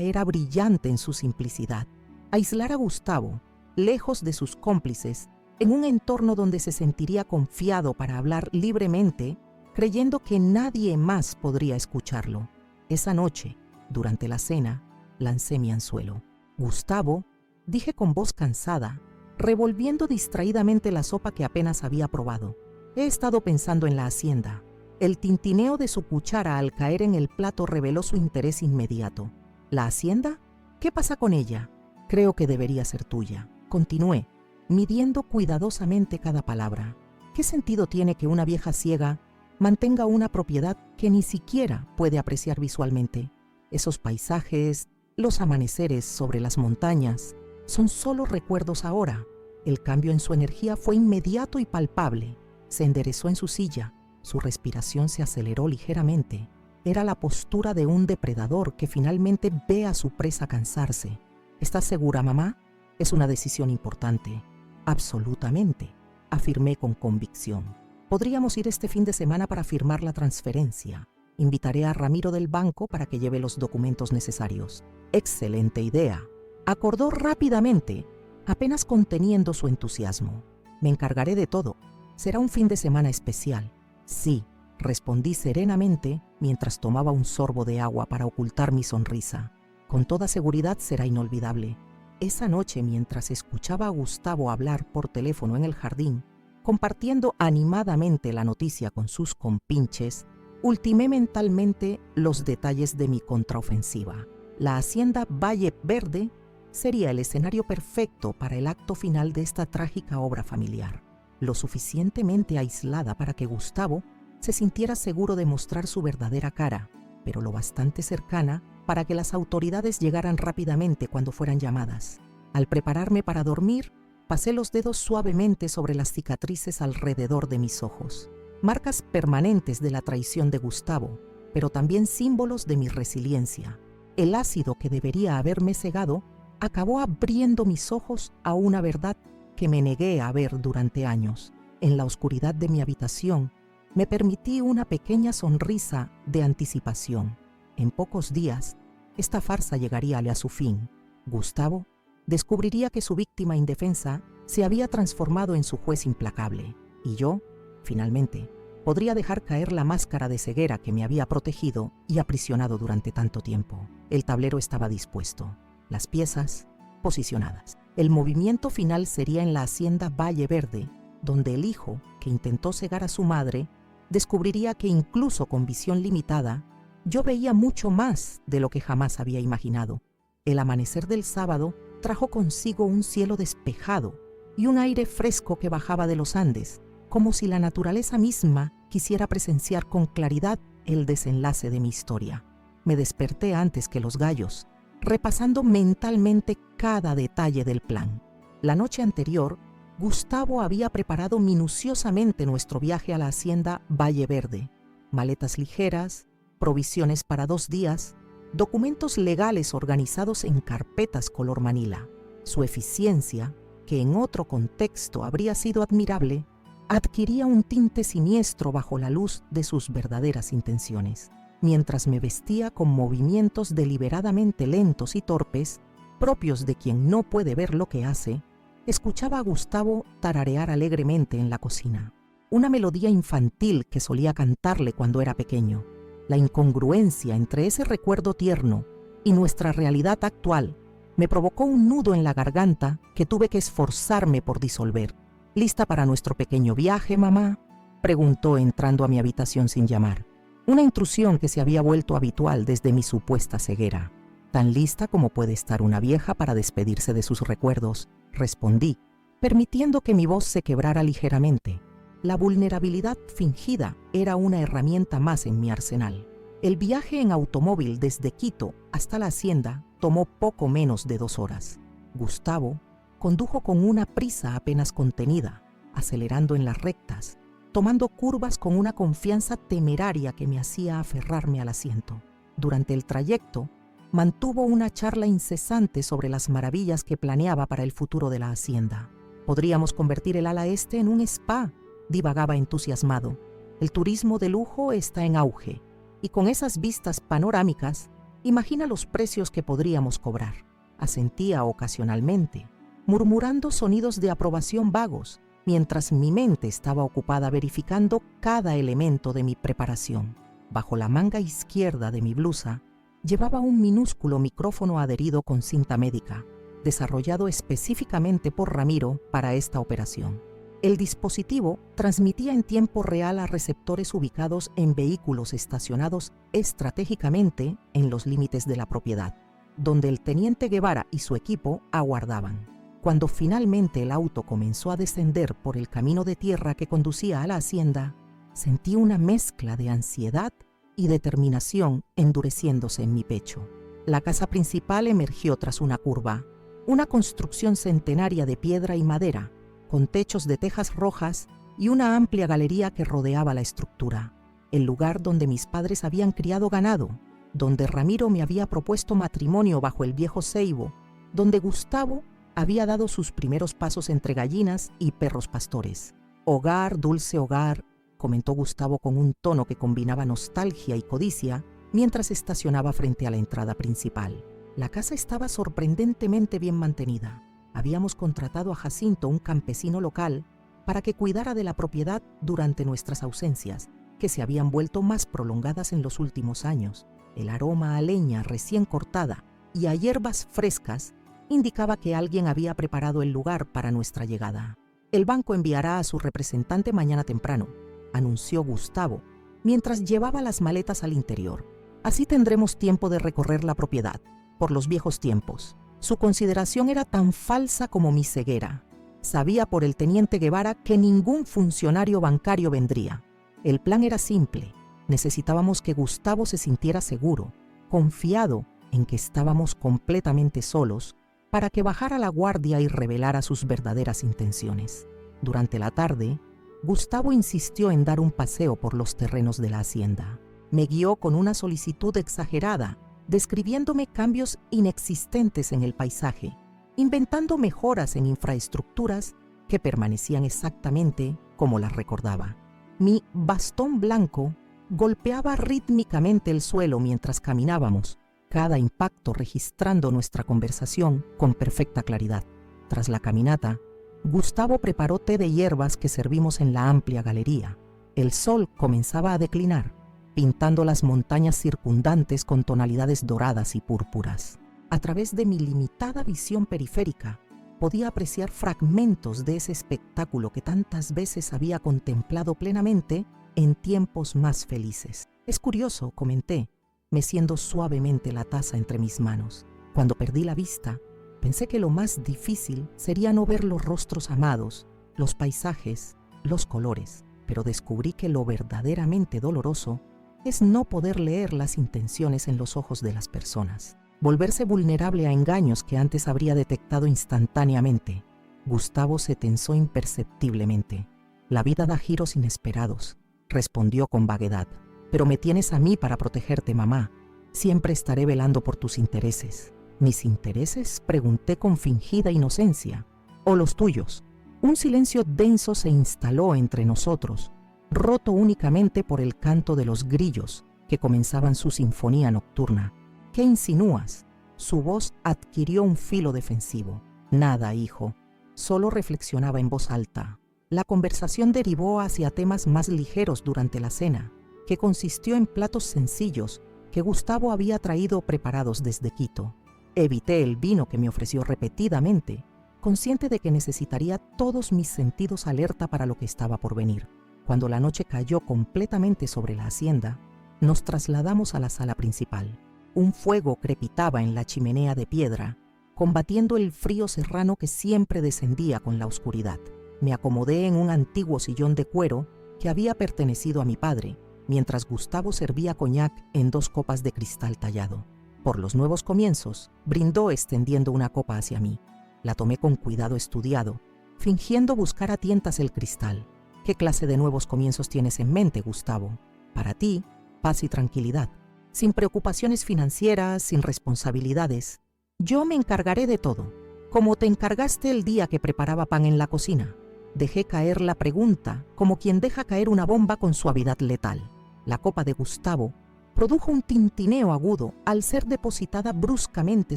era brillante en su simplicidad. Aislar a Gustavo, lejos de sus cómplices, en un entorno donde se sentiría confiado para hablar libremente, creyendo que nadie más podría escucharlo. Esa noche, durante la cena, lancé mi anzuelo. Gustavo, dije con voz cansada, revolviendo distraídamente la sopa que apenas había probado. He estado pensando en la hacienda. El tintineo de su cuchara al caer en el plato reveló su interés inmediato. ¿La hacienda? ¿Qué pasa con ella? Creo que debería ser tuya. Continué, midiendo cuidadosamente cada palabra. ¿Qué sentido tiene que una vieja ciega mantenga una propiedad que ni siquiera puede apreciar visualmente? Esos paisajes, los amaneceres sobre las montañas, son solo recuerdos ahora. El cambio en su energía fue inmediato y palpable. Se enderezó en su silla, su respiración se aceleró ligeramente. Era la postura de un depredador que finalmente ve a su presa cansarse. ¿Estás segura, mamá? Es una decisión importante. Absolutamente, afirmé con convicción. Podríamos ir este fin de semana para firmar la transferencia. Invitaré a Ramiro del banco para que lleve los documentos necesarios. Excelente idea. Acordó rápidamente, apenas conteniendo su entusiasmo. Me encargaré de todo. Será un fin de semana especial. Sí, respondí serenamente mientras tomaba un sorbo de agua para ocultar mi sonrisa. Con toda seguridad será inolvidable. Esa noche, mientras escuchaba a Gustavo hablar por teléfono en el jardín, compartiendo animadamente la noticia con sus compinches, ultimé mentalmente los detalles de mi contraofensiva. La hacienda Valle Verde sería el escenario perfecto para el acto final de esta trágica obra familiar, lo suficientemente aislada para que Gustavo se sintiera seguro de mostrar su verdadera cara, pero lo bastante cercana para que las autoridades llegaran rápidamente cuando fueran llamadas. Al prepararme para dormir, pasé los dedos suavemente sobre las cicatrices alrededor de mis ojos, marcas permanentes de la traición de Gustavo, pero también símbolos de mi resiliencia. El ácido que debería haberme cegado acabó abriendo mis ojos a una verdad que me negué a ver durante años. En la oscuridad de mi habitación, me permití una pequeña sonrisa de anticipación. En pocos días, esta farsa llegaría a su fin. Gustavo descubriría que su víctima indefensa se había transformado en su juez implacable, y yo, finalmente, podría dejar caer la máscara de ceguera que me había protegido y aprisionado durante tanto tiempo. El tablero estaba dispuesto, las piezas posicionadas. El movimiento final sería en la hacienda Valle Verde, donde el hijo, que intentó cegar a su madre, descubriría que incluso con visión limitada, yo veía mucho más de lo que jamás había imaginado. El amanecer del sábado trajo consigo un cielo despejado y un aire fresco que bajaba de los Andes, como si la naturaleza misma quisiera presenciar con claridad el desenlace de mi historia. Me desperté antes que los gallos, repasando mentalmente cada detalle del plan. La noche anterior, Gustavo había preparado minuciosamente nuestro viaje a la hacienda Valle Verde. Maletas ligeras, provisiones para 2 días, documentos legales organizados en carpetas color manila. Su eficiencia, que en otro contexto habría sido admirable, adquiría un tinte siniestro bajo la luz de sus verdaderas intenciones. Mientras me vestía con movimientos deliberadamente lentos y torpes, propios de quien no puede ver lo que hace, escuchaba a Gustavo tararear alegremente en la cocina. Una melodía infantil que solía cantarle cuando era pequeño. La incongruencia entre ese recuerdo tierno y nuestra realidad actual me provocó un nudo en la garganta que tuve que esforzarme por disolver. ¿Lista para nuestro pequeño viaje, mamá?, preguntó entrando a mi habitación sin llamar. Una intrusión que se había vuelto habitual desde mi supuesta ceguera. Tan lista como puede estar una vieja para despedirse de sus recuerdos, respondí, permitiendo que mi voz se quebrara ligeramente. La vulnerabilidad fingida era una herramienta más en mi arsenal. El viaje en automóvil desde Quito hasta la hacienda tomó poco menos de 2 horas. Gustavo condujo con una prisa apenas contenida, acelerando en las rectas, tomando curvas con una confianza temeraria que me hacía aferrarme al asiento. Durante el trayecto, mantuvo una charla incesante sobre las maravillas que planeaba para el futuro de la hacienda. Podríamos convertir el ala este en un spa, divagaba entusiasmado. El turismo de lujo está en auge, y con esas vistas panorámicas, imagina los precios que podríamos cobrar. Asentía ocasionalmente, murmurando sonidos de aprobación vagos, mientras mi mente estaba ocupada verificando cada elemento de mi preparación. Bajo la manga izquierda de mi blusa, llevaba un minúsculo micrófono adherido con cinta médica, desarrollado específicamente por Ramiro para esta operación. El dispositivo transmitía en tiempo real a receptores ubicados en vehículos estacionados estratégicamente en los límites de la propiedad, donde el teniente Guevara y su equipo aguardaban. Cuando finalmente el auto comenzó a descender por el camino de tierra que conducía a la hacienda, sentí una mezcla de ansiedad y determinación endureciéndose en mi pecho. La casa principal emergió tras una curva, una construcción centenaria de piedra y madera, con techos de tejas rojas y una amplia galería que rodeaba la estructura. El lugar donde mis padres habían criado ganado, donde Ramiro me había propuesto matrimonio bajo el viejo ceibo, donde Gustavo había dado sus primeros pasos entre gallinas y perros pastores. Hogar, dulce hogar, comentó Gustavo con un tono que combinaba nostalgia y codicia mientras estacionaba frente a la entrada principal. La casa estaba sorprendentemente bien mantenida. Habíamos contratado a Jacinto, un campesino local, para que cuidara de la propiedad durante nuestras ausencias, que se habían vuelto más prolongadas en los últimos años. El aroma a leña recién cortada y a hierbas frescas indicaba que alguien había preparado el lugar para nuestra llegada. El banco enviará a su representante mañana temprano, anunció Gustavo, mientras llevaba las maletas al interior. Así tendremos tiempo de recorrer la propiedad, por los viejos tiempos. Su consideración era tan falsa como mi ceguera. Sabía por el teniente Guevara que ningún funcionario bancario vendría. El plan era simple. Necesitábamos que Gustavo se sintiera seguro, confiado en que estábamos completamente solos, para que bajara la guardia y revelara sus verdaderas intenciones. Durante la tarde, Gustavo insistió en dar un paseo por los terrenos de la hacienda. Me guió con una solicitud exagerada, describiéndome cambios inexistentes en el paisaje, inventando mejoras en infraestructuras que permanecían exactamente como las recordaba. Mi bastón blanco golpeaba rítmicamente el suelo mientras caminábamos, cada impacto registrando nuestra conversación con perfecta claridad. Tras la caminata, Gustavo preparó té de hierbas que servimos en la amplia galería. El sol comenzaba a declinar, pintando las montañas circundantes con tonalidades doradas y púrpuras. A través de mi limitada visión periférica, podía apreciar fragmentos de ese espectáculo que tantas veces había contemplado plenamente en tiempos más felices. Es curioso, comenté, meciendo suavemente la taza entre mis manos. Cuando perdí la vista, pensé que lo más difícil sería no ver los rostros amados, los paisajes, los colores, pero descubrí que lo verdaderamente doloroso es no poder leer las intenciones en los ojos de las personas, volverse vulnerable a engaños que antes habría detectado instantáneamente. Gustavo se tensó imperceptiblemente. La vida da giros inesperados, respondió con vaguedad. Pero me tienes a mí para protegerte, mamá. Siempre estaré velando por tus intereses. ¿Mis intereses?, pregunté con fingida inocencia. ¿O los tuyos? Un silencio denso se instaló entre nosotros, roto únicamente por el canto de los grillos que comenzaban su sinfonía nocturna. ¿Qué insinúas? Su voz adquirió un filo defensivo. Nada, hijo. Solo reflexionaba en voz alta. La conversación derivó hacia temas más ligeros durante la cena, que consistió en platos sencillos que Gustavo había traído preparados desde Quito. Evité el vino que me ofreció repetidamente, consciente de que necesitaría todos mis sentidos alerta para lo que estaba por venir. Cuando la noche cayó completamente sobre la hacienda, nos trasladamos a la sala principal. Un fuego crepitaba en la chimenea de piedra, combatiendo el frío serrano que siempre descendía con la oscuridad. Me acomodé en un antiguo sillón de cuero que había pertenecido a mi padre, mientras Gustavo servía coñac en 2 copas de cristal tallado. Por los nuevos comienzos, brindó extendiendo una copa hacia mí. La tomé con cuidado estudiado, fingiendo buscar a tientas el cristal. ¿Qué clase de nuevos comienzos tienes en mente, Gustavo? Para ti, paz y tranquilidad, sin preocupaciones financieras, sin responsabilidades. Yo me encargaré de todo, como te encargaste el día que preparaba pan en la cocina. Dejé caer la pregunta, como quien deja caer una bomba con suavidad letal. La copa de Gustavo produjo un tintineo agudo al ser depositada bruscamente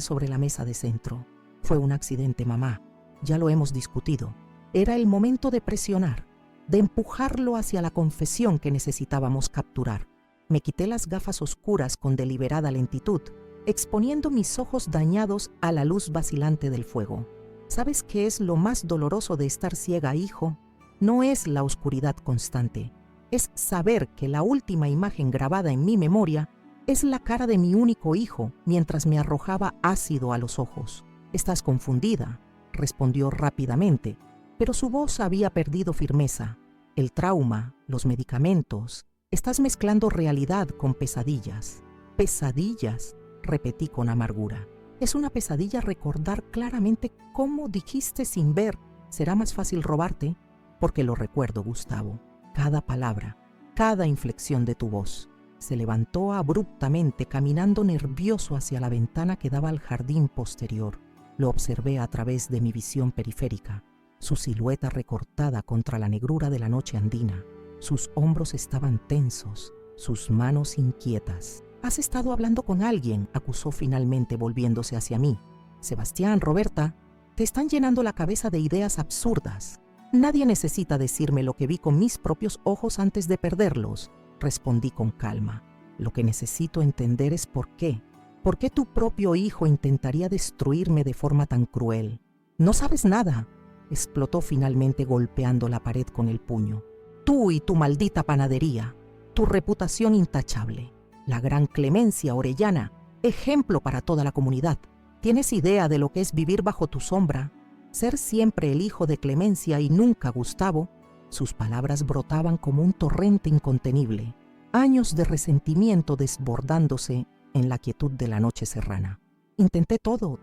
sobre la mesa de centro. Fue un accidente, mamá. Ya lo hemos discutido. Era el momento de presionar, de empujarlo hacia la confesión que necesitábamos capturar. Me quité las gafas oscuras con deliberada lentitud, exponiendo mis ojos dañados a la luz vacilante del fuego. ¿Sabes qué es lo más doloroso de estar ciega, hijo? No es la oscuridad constante. Es saber que la última imagen grabada en mi memoria es la cara de mi único hijo mientras me arrojaba ácido a los ojos. «Estás confundida», respondió rápidamente, pero su voz había perdido firmeza. «El trauma, los medicamentos, estás mezclando realidad con pesadillas». «Pesadillas», repetí con amargura. «Es una pesadilla recordar claramente cómo dijiste sin ver, será más fácil robarte», porque lo recuerdo, Gustavo. Cada palabra, cada inflexión de tu voz. Se levantó abruptamente, caminando nervioso hacia la ventana que daba al jardín posterior. Lo observé a través de mi visión periférica, su silueta recortada contra la negrura de la noche andina. Sus hombros estaban tensos, sus manos inquietas. «Has estado hablando con alguien», acusó finalmente volviéndose hacia mí. «Sebastián, Roberta, te están llenando la cabeza de ideas absurdas. Nadie necesita decirme lo que vi con mis propios ojos antes de perderlos», respondí con calma. «Lo que necesito entender es por qué. ¿Por qué tu propio hijo intentaría destruirme de forma tan cruel? No sabes nada», explotó finalmente golpeando la pared con el puño. «Tú y tu maldita panadería, tu reputación intachable. La gran Clemencia Orellana, ejemplo para toda la comunidad. ¿Tienes idea de lo que es vivir bajo tu sombra? Ser siempre el hijo de Clemencia y nunca Gustavo». Sus palabras brotaban como un torrente incontenible, años de resentimiento desbordándose en la quietud de la noche serrana. Intenté todo.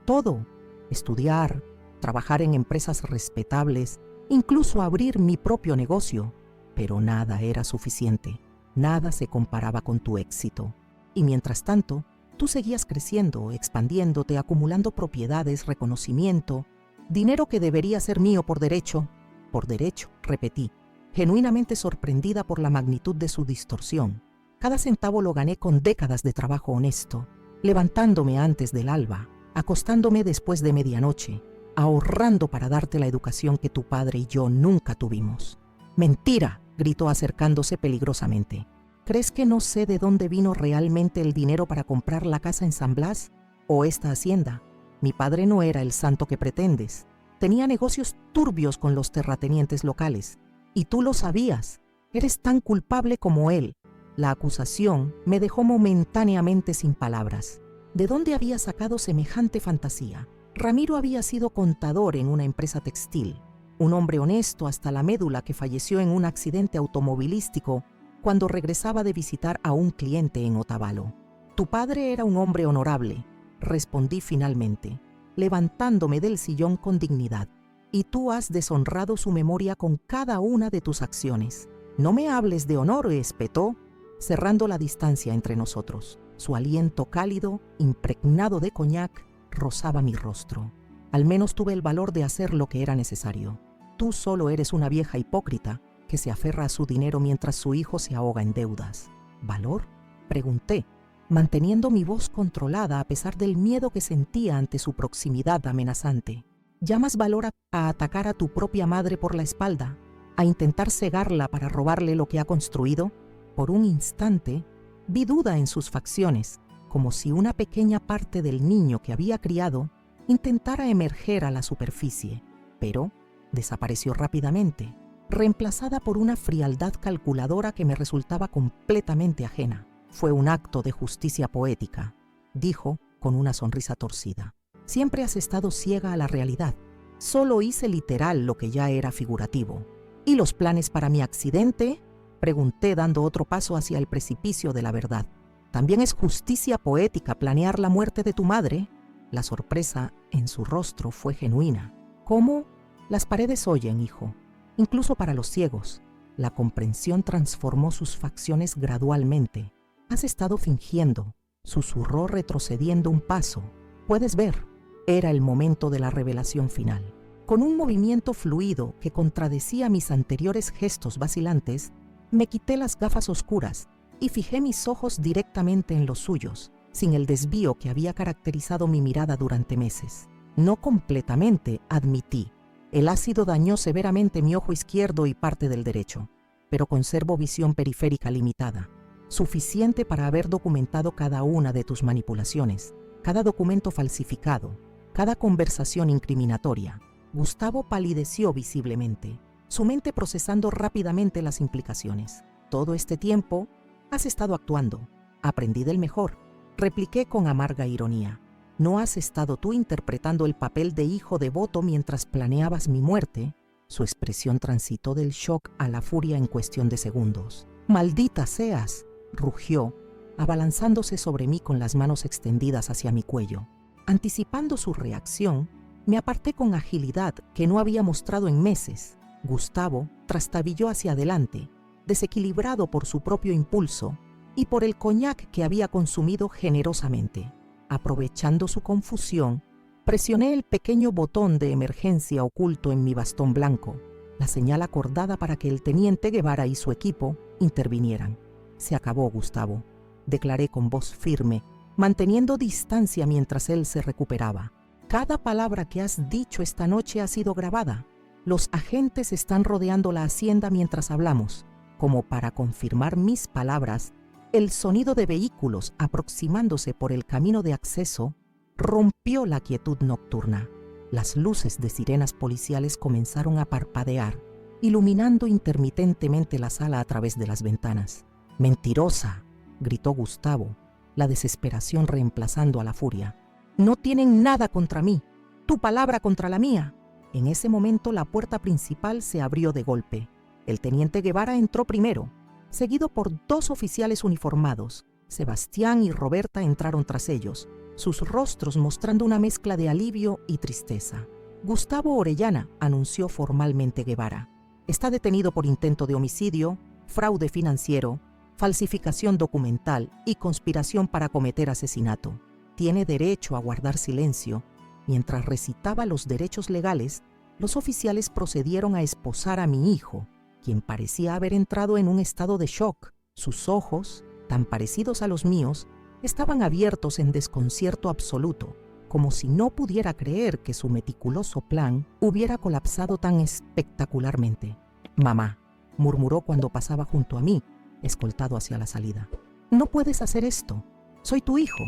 Estudiar, trabajar en empresas respetables, incluso abrir mi propio negocio, pero nada era suficiente. Nada se comparaba con tu éxito. Y mientras tanto, tú seguías creciendo, expandiéndote, acumulando propiedades, reconocimiento, dinero que debería ser mío por derecho. Por derecho, repetí, genuinamente sorprendida por la magnitud de su distorsión. Cada centavo lo gané con décadas de trabajo honesto, levantándome antes del alba, acostándome después de medianoche, ahorrando para darte la educación que tu padre y yo nunca tuvimos. «Mentira», gritó acercándose peligrosamente. «¿Crees que no sé de dónde vino realmente el dinero para comprar la casa en San Blas o esta hacienda? Mi padre no era el santo que pretendes. Tenía negocios turbios con los terratenientes locales. Y tú lo sabías. Eres tan culpable como él». La acusación me dejó momentáneamente sin palabras. ¿De dónde había sacado semejante fantasía? Ramiro había sido contador en una empresa textil, un hombre honesto hasta la médula que falleció en un accidente automovilístico cuando regresaba de visitar a un cliente en Otavalo. «Tu padre era un hombre honorable», respondí finalmente, levantándome del sillón con dignidad. «Y tú has deshonrado su memoria con cada una de tus acciones. No me hables de honor», espetó, cerrando la distancia entre nosotros. Su aliento cálido, impregnado de coñac, rozaba mi rostro. Al menos tuve el valor de hacer lo que era necesario. Tú solo eres una vieja hipócrita que se aferra a su dinero mientras su hijo se ahoga en deudas. ¿Valor?, pregunté, manteniendo mi voz controlada a pesar del miedo que sentía ante su proximidad amenazante. ¿Llamas valor a atacar a tu propia madre por la espalda? ¿A intentar cegarla para robarle lo que ha construido? Por un instante, vi duda en sus facciones, como si una pequeña parte del niño que había criado intentara emerger a la superficie, pero desapareció rápidamente, reemplazada por una frialdad calculadora que me resultaba completamente ajena. «Fue un acto de justicia poética», dijo con una sonrisa torcida. «Siempre has estado ciega a la realidad. Solo hice literal lo que ya era figurativo». «¿Y los planes para mi accidente?», pregunté dando otro paso hacia el precipicio de la verdad. «¿También es justicia poética planear la muerte de tu madre?». La sorpresa en su rostro fue genuina. ¿Cómo? Las paredes oyen, hijo. Incluso para los ciegos. La comprensión transformó sus facciones gradualmente. Has estado fingiendo, susurró retrocediendo un paso. Puedes ver. Era el momento de la revelación final. Con un movimiento fluido que contradecía mis anteriores gestos vacilantes, me quité las gafas oscuras y fijé mis ojos directamente en los suyos, sin el desvío que había caracterizado mi mirada durante meses. No completamente, admití. El ácido dañó severamente mi ojo izquierdo y parte del derecho, pero conservo visión periférica limitada, suficiente para haber documentado cada una de tus manipulaciones, cada documento falsificado, cada conversación incriminatoria. Gustavo palideció visiblemente, su mente procesando rápidamente las implicaciones. Todo este tiempo has estado actuando. Aprendí del mejor, repliqué con amarga ironía. ¿No has estado tú interpretando el papel de hijo devoto mientras planeabas mi muerte? Su expresión transitó del shock a la furia en cuestión de segundos. ¡Maldita seas!, rugió, abalanzándose sobre mí con las manos extendidas hacia mi cuello. Anticipando su reacción, me aparté con agilidad que no había mostrado en meses. Gustavo trastabilló hacia adelante, desequilibrado por su propio impulso y por el coñac que había consumido generosamente. Aprovechando su confusión, presioné el pequeño botón de emergencia oculto en mi bastón blanco, la señal acordada para que el teniente Guevara y su equipo intervinieran. Se acabó, Gustavo, declaré con voz firme, manteniendo distancia mientras él se recuperaba. Cada palabra que has dicho esta noche ha sido grabada. Los agentes están rodeando la hacienda mientras hablamos. Como para confirmar mis palabras, el sonido de vehículos aproximándose por el camino de acceso rompió la quietud nocturna. Las luces de sirenas policiales comenzaron a parpadear, iluminando intermitentemente la sala a través de las ventanas. «¡Mentirosa!», gritó Gustavo, la desesperación reemplazando a la furia. «No tienen nada contra mí. Tu palabra contra la mía». En ese momento la puerta principal se abrió de golpe. El teniente Guevara entró primero, seguido por 2 oficiales uniformados. Sebastián y Roberta entraron tras ellos, sus rostros mostrando una mezcla de alivio y tristeza. «Gustavo Orellana», anunció formalmente Guevara. «Está detenido por intento de homicidio, fraude financiero, falsificación documental y conspiración para cometer asesinato. Tiene derecho a guardar silencio». Mientras recitaba los derechos legales, los oficiales procedieron a esposar a mi hijo, quien parecía haber entrado en un estado de shock. Sus ojos, tan parecidos a los míos, estaban abiertos en desconcierto absoluto, como si no pudiera creer que su meticuloso plan hubiera colapsado tan espectacularmente. «Mamá», murmuró cuando pasaba junto a mí, escoltado hacia la salida. «No puedes hacer esto. Soy tu hijo.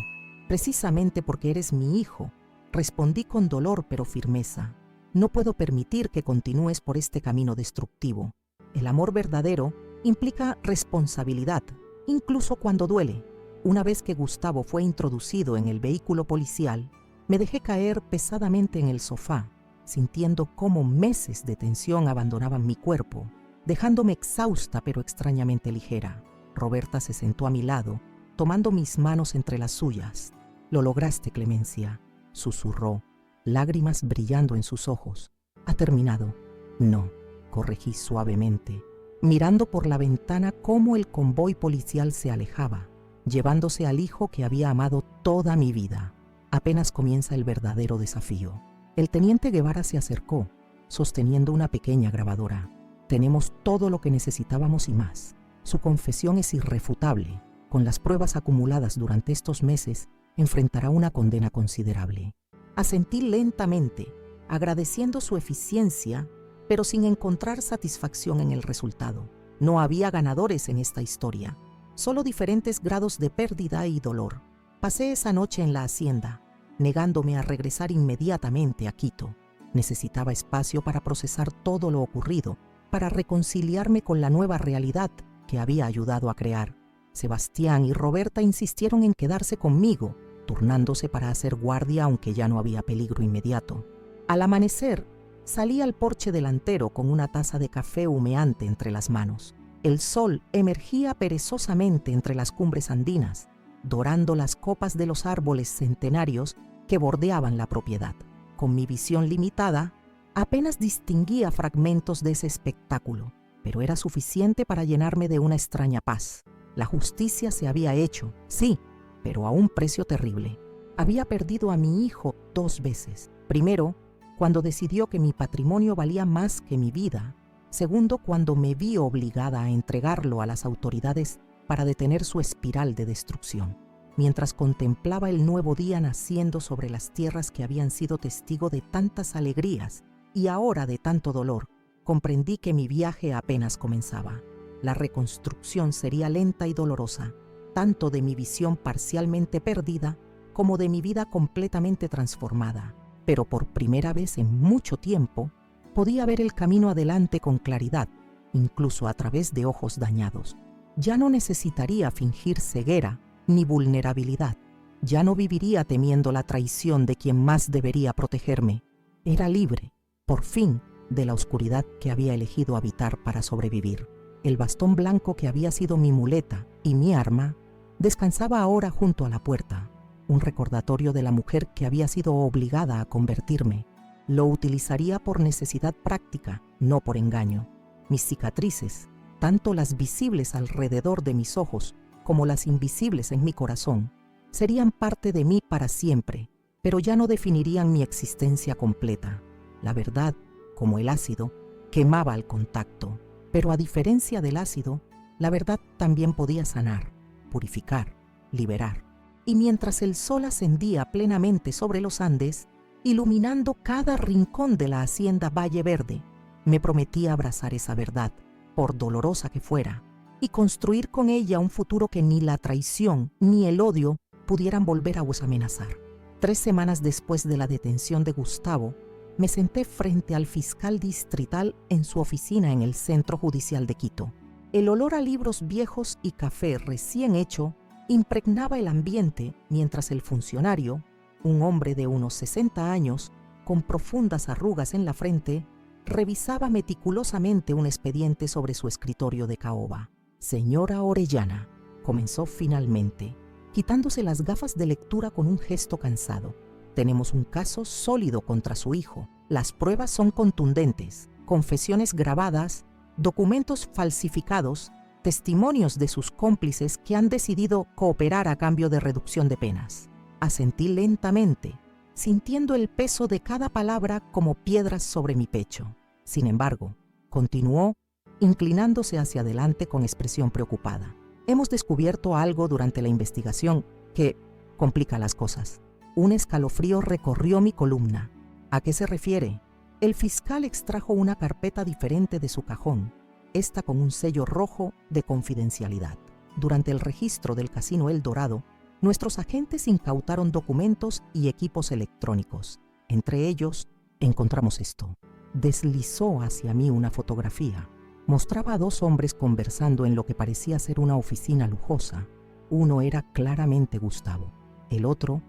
Precisamente porque eres mi hijo», respondí con dolor pero firmeza. «No puedo permitir que continúes por este camino destructivo. El amor verdadero implica responsabilidad, incluso cuando duele». Una vez que Gustavo fue introducido en el vehículo policial, me dejé caer pesadamente en el sofá, sintiendo cómo meses de tensión abandonaban mi cuerpo, dejándome exhausta pero extrañamente ligera. Roberta se sentó a mi lado, tomando mis manos entre las suyas. «Lo lograste, Clemencia», susurró, lágrimas brillando en sus ojos. «¿Ha terminado?» «No», corregí suavemente, mirando por la ventana cómo el convoy policial se alejaba, llevándose al hijo que había amado toda mi vida. Apenas comienza el verdadero desafío. El teniente Guevara se acercó, sosteniendo una pequeña grabadora. «Tenemos todo lo que necesitábamos y más. Su confesión es irrefutable. Con las pruebas acumuladas durante estos meses, enfrentará una condena considerable». Asentí lentamente, agradeciendo su eficiencia, pero sin encontrar satisfacción en el resultado. No había ganadores en esta historia, solo diferentes grados de pérdida y dolor. Pasé esa noche en la hacienda, negándome a regresar inmediatamente a Quito. Necesitaba espacio para procesar todo lo ocurrido, para reconciliarme con la nueva realidad que había ayudado a crear. Sebastián y Roberta insistieron en quedarse conmigo, turnándose para hacer guardia aunque ya no había peligro inmediato. Al amanecer, salí al porche delantero con una taza de café humeante entre las manos. El sol emergía perezosamente entre las cumbres andinas, dorando las copas de los árboles centenarios que bordeaban la propiedad. Con mi visión limitada, Apenas distinguía fragmentos de ese espectáculo, pero era suficiente para llenarme de una extraña paz. La justicia se había hecho, sí, pero a un precio terrible. Había perdido a mi hijo 2 veces. Primero, cuando decidió que mi patrimonio valía más que mi vida. Segundo, cuando me vi obligada a entregarlo a las autoridades para detener su espiral de destrucción. Mientras contemplaba el nuevo día naciendo sobre las tierras que habían sido testigo de tantas alegrías y ahora de tanto dolor, comprendí que mi viaje apenas comenzaba. La reconstrucción sería lenta y dolorosa, tanto de mi visión parcialmente perdida como de mi vida completamente transformada. Pero por primera vez en mucho tiempo, podía ver el camino adelante con claridad, incluso a través de ojos dañados. Ya no necesitaría fingir ceguera ni vulnerabilidad. Ya no viviría temiendo la traición de quien más debería protegerme. Era libre, por fin, de la oscuridad que había elegido habitar para sobrevivir. El bastón blanco que había sido mi muleta y mi arma descansaba ahora junto a la puerta, un recordatorio de la mujer que había sido obligada a convertirme. Lo utilizaría por necesidad práctica, no por engaño. Mis cicatrices, tanto las visibles alrededor de mis ojos como las invisibles en mi corazón, serían parte de mí para siempre, pero ya no definirían mi existencia completa. La verdad, como el ácido, quemaba al contacto, pero a diferencia del ácido, la verdad también podía sanar, purificar, liberar. Y mientras el sol ascendía plenamente sobre los Andes, iluminando cada rincón de la hacienda Valle Verde, me prometí abrazar esa verdad, por dolorosa que fuera, y construir con ella un futuro que ni la traición ni el odio pudieran volver a amenazar. 3 semanas después de la detención de Gustavo, me senté frente al fiscal distrital en su oficina en el Centro Judicial de Quito. El olor a libros viejos y café recién hecho impregnaba el ambiente mientras el funcionario, un hombre de unos 60 años, con profundas arrugas en la frente, revisaba meticulosamente un expediente sobre su escritorio de caoba. «Señora Orellana», comenzó finalmente, quitándose las gafas de lectura con un gesto cansado. «Tenemos un caso sólido contra su hijo. Las pruebas son contundentes. Confesiones grabadas, documentos falsificados, testimonios de sus cómplices que han decidido cooperar a cambio de reducción de penas». Asentí lentamente, sintiendo el peso de cada palabra como piedras sobre mi pecho. Sin embargo, continuó, inclinándose hacia adelante con expresión preocupada. «Hemos descubierto algo durante la investigación que complica las cosas». Un escalofrío recorrió mi columna. «¿A qué se refiere?». El fiscal extrajo una carpeta diferente de su cajón, esta con un sello rojo de confidencialidad. Durante el registro del Casino El Dorado, nuestros agentes incautaron documentos y equipos electrónicos. Entre ellos, encontramos esto. Deslizó hacia mí una fotografía. Mostraba a 2 hombres conversando en lo que parecía ser una oficina lujosa. Uno era claramente Gustavo. El otro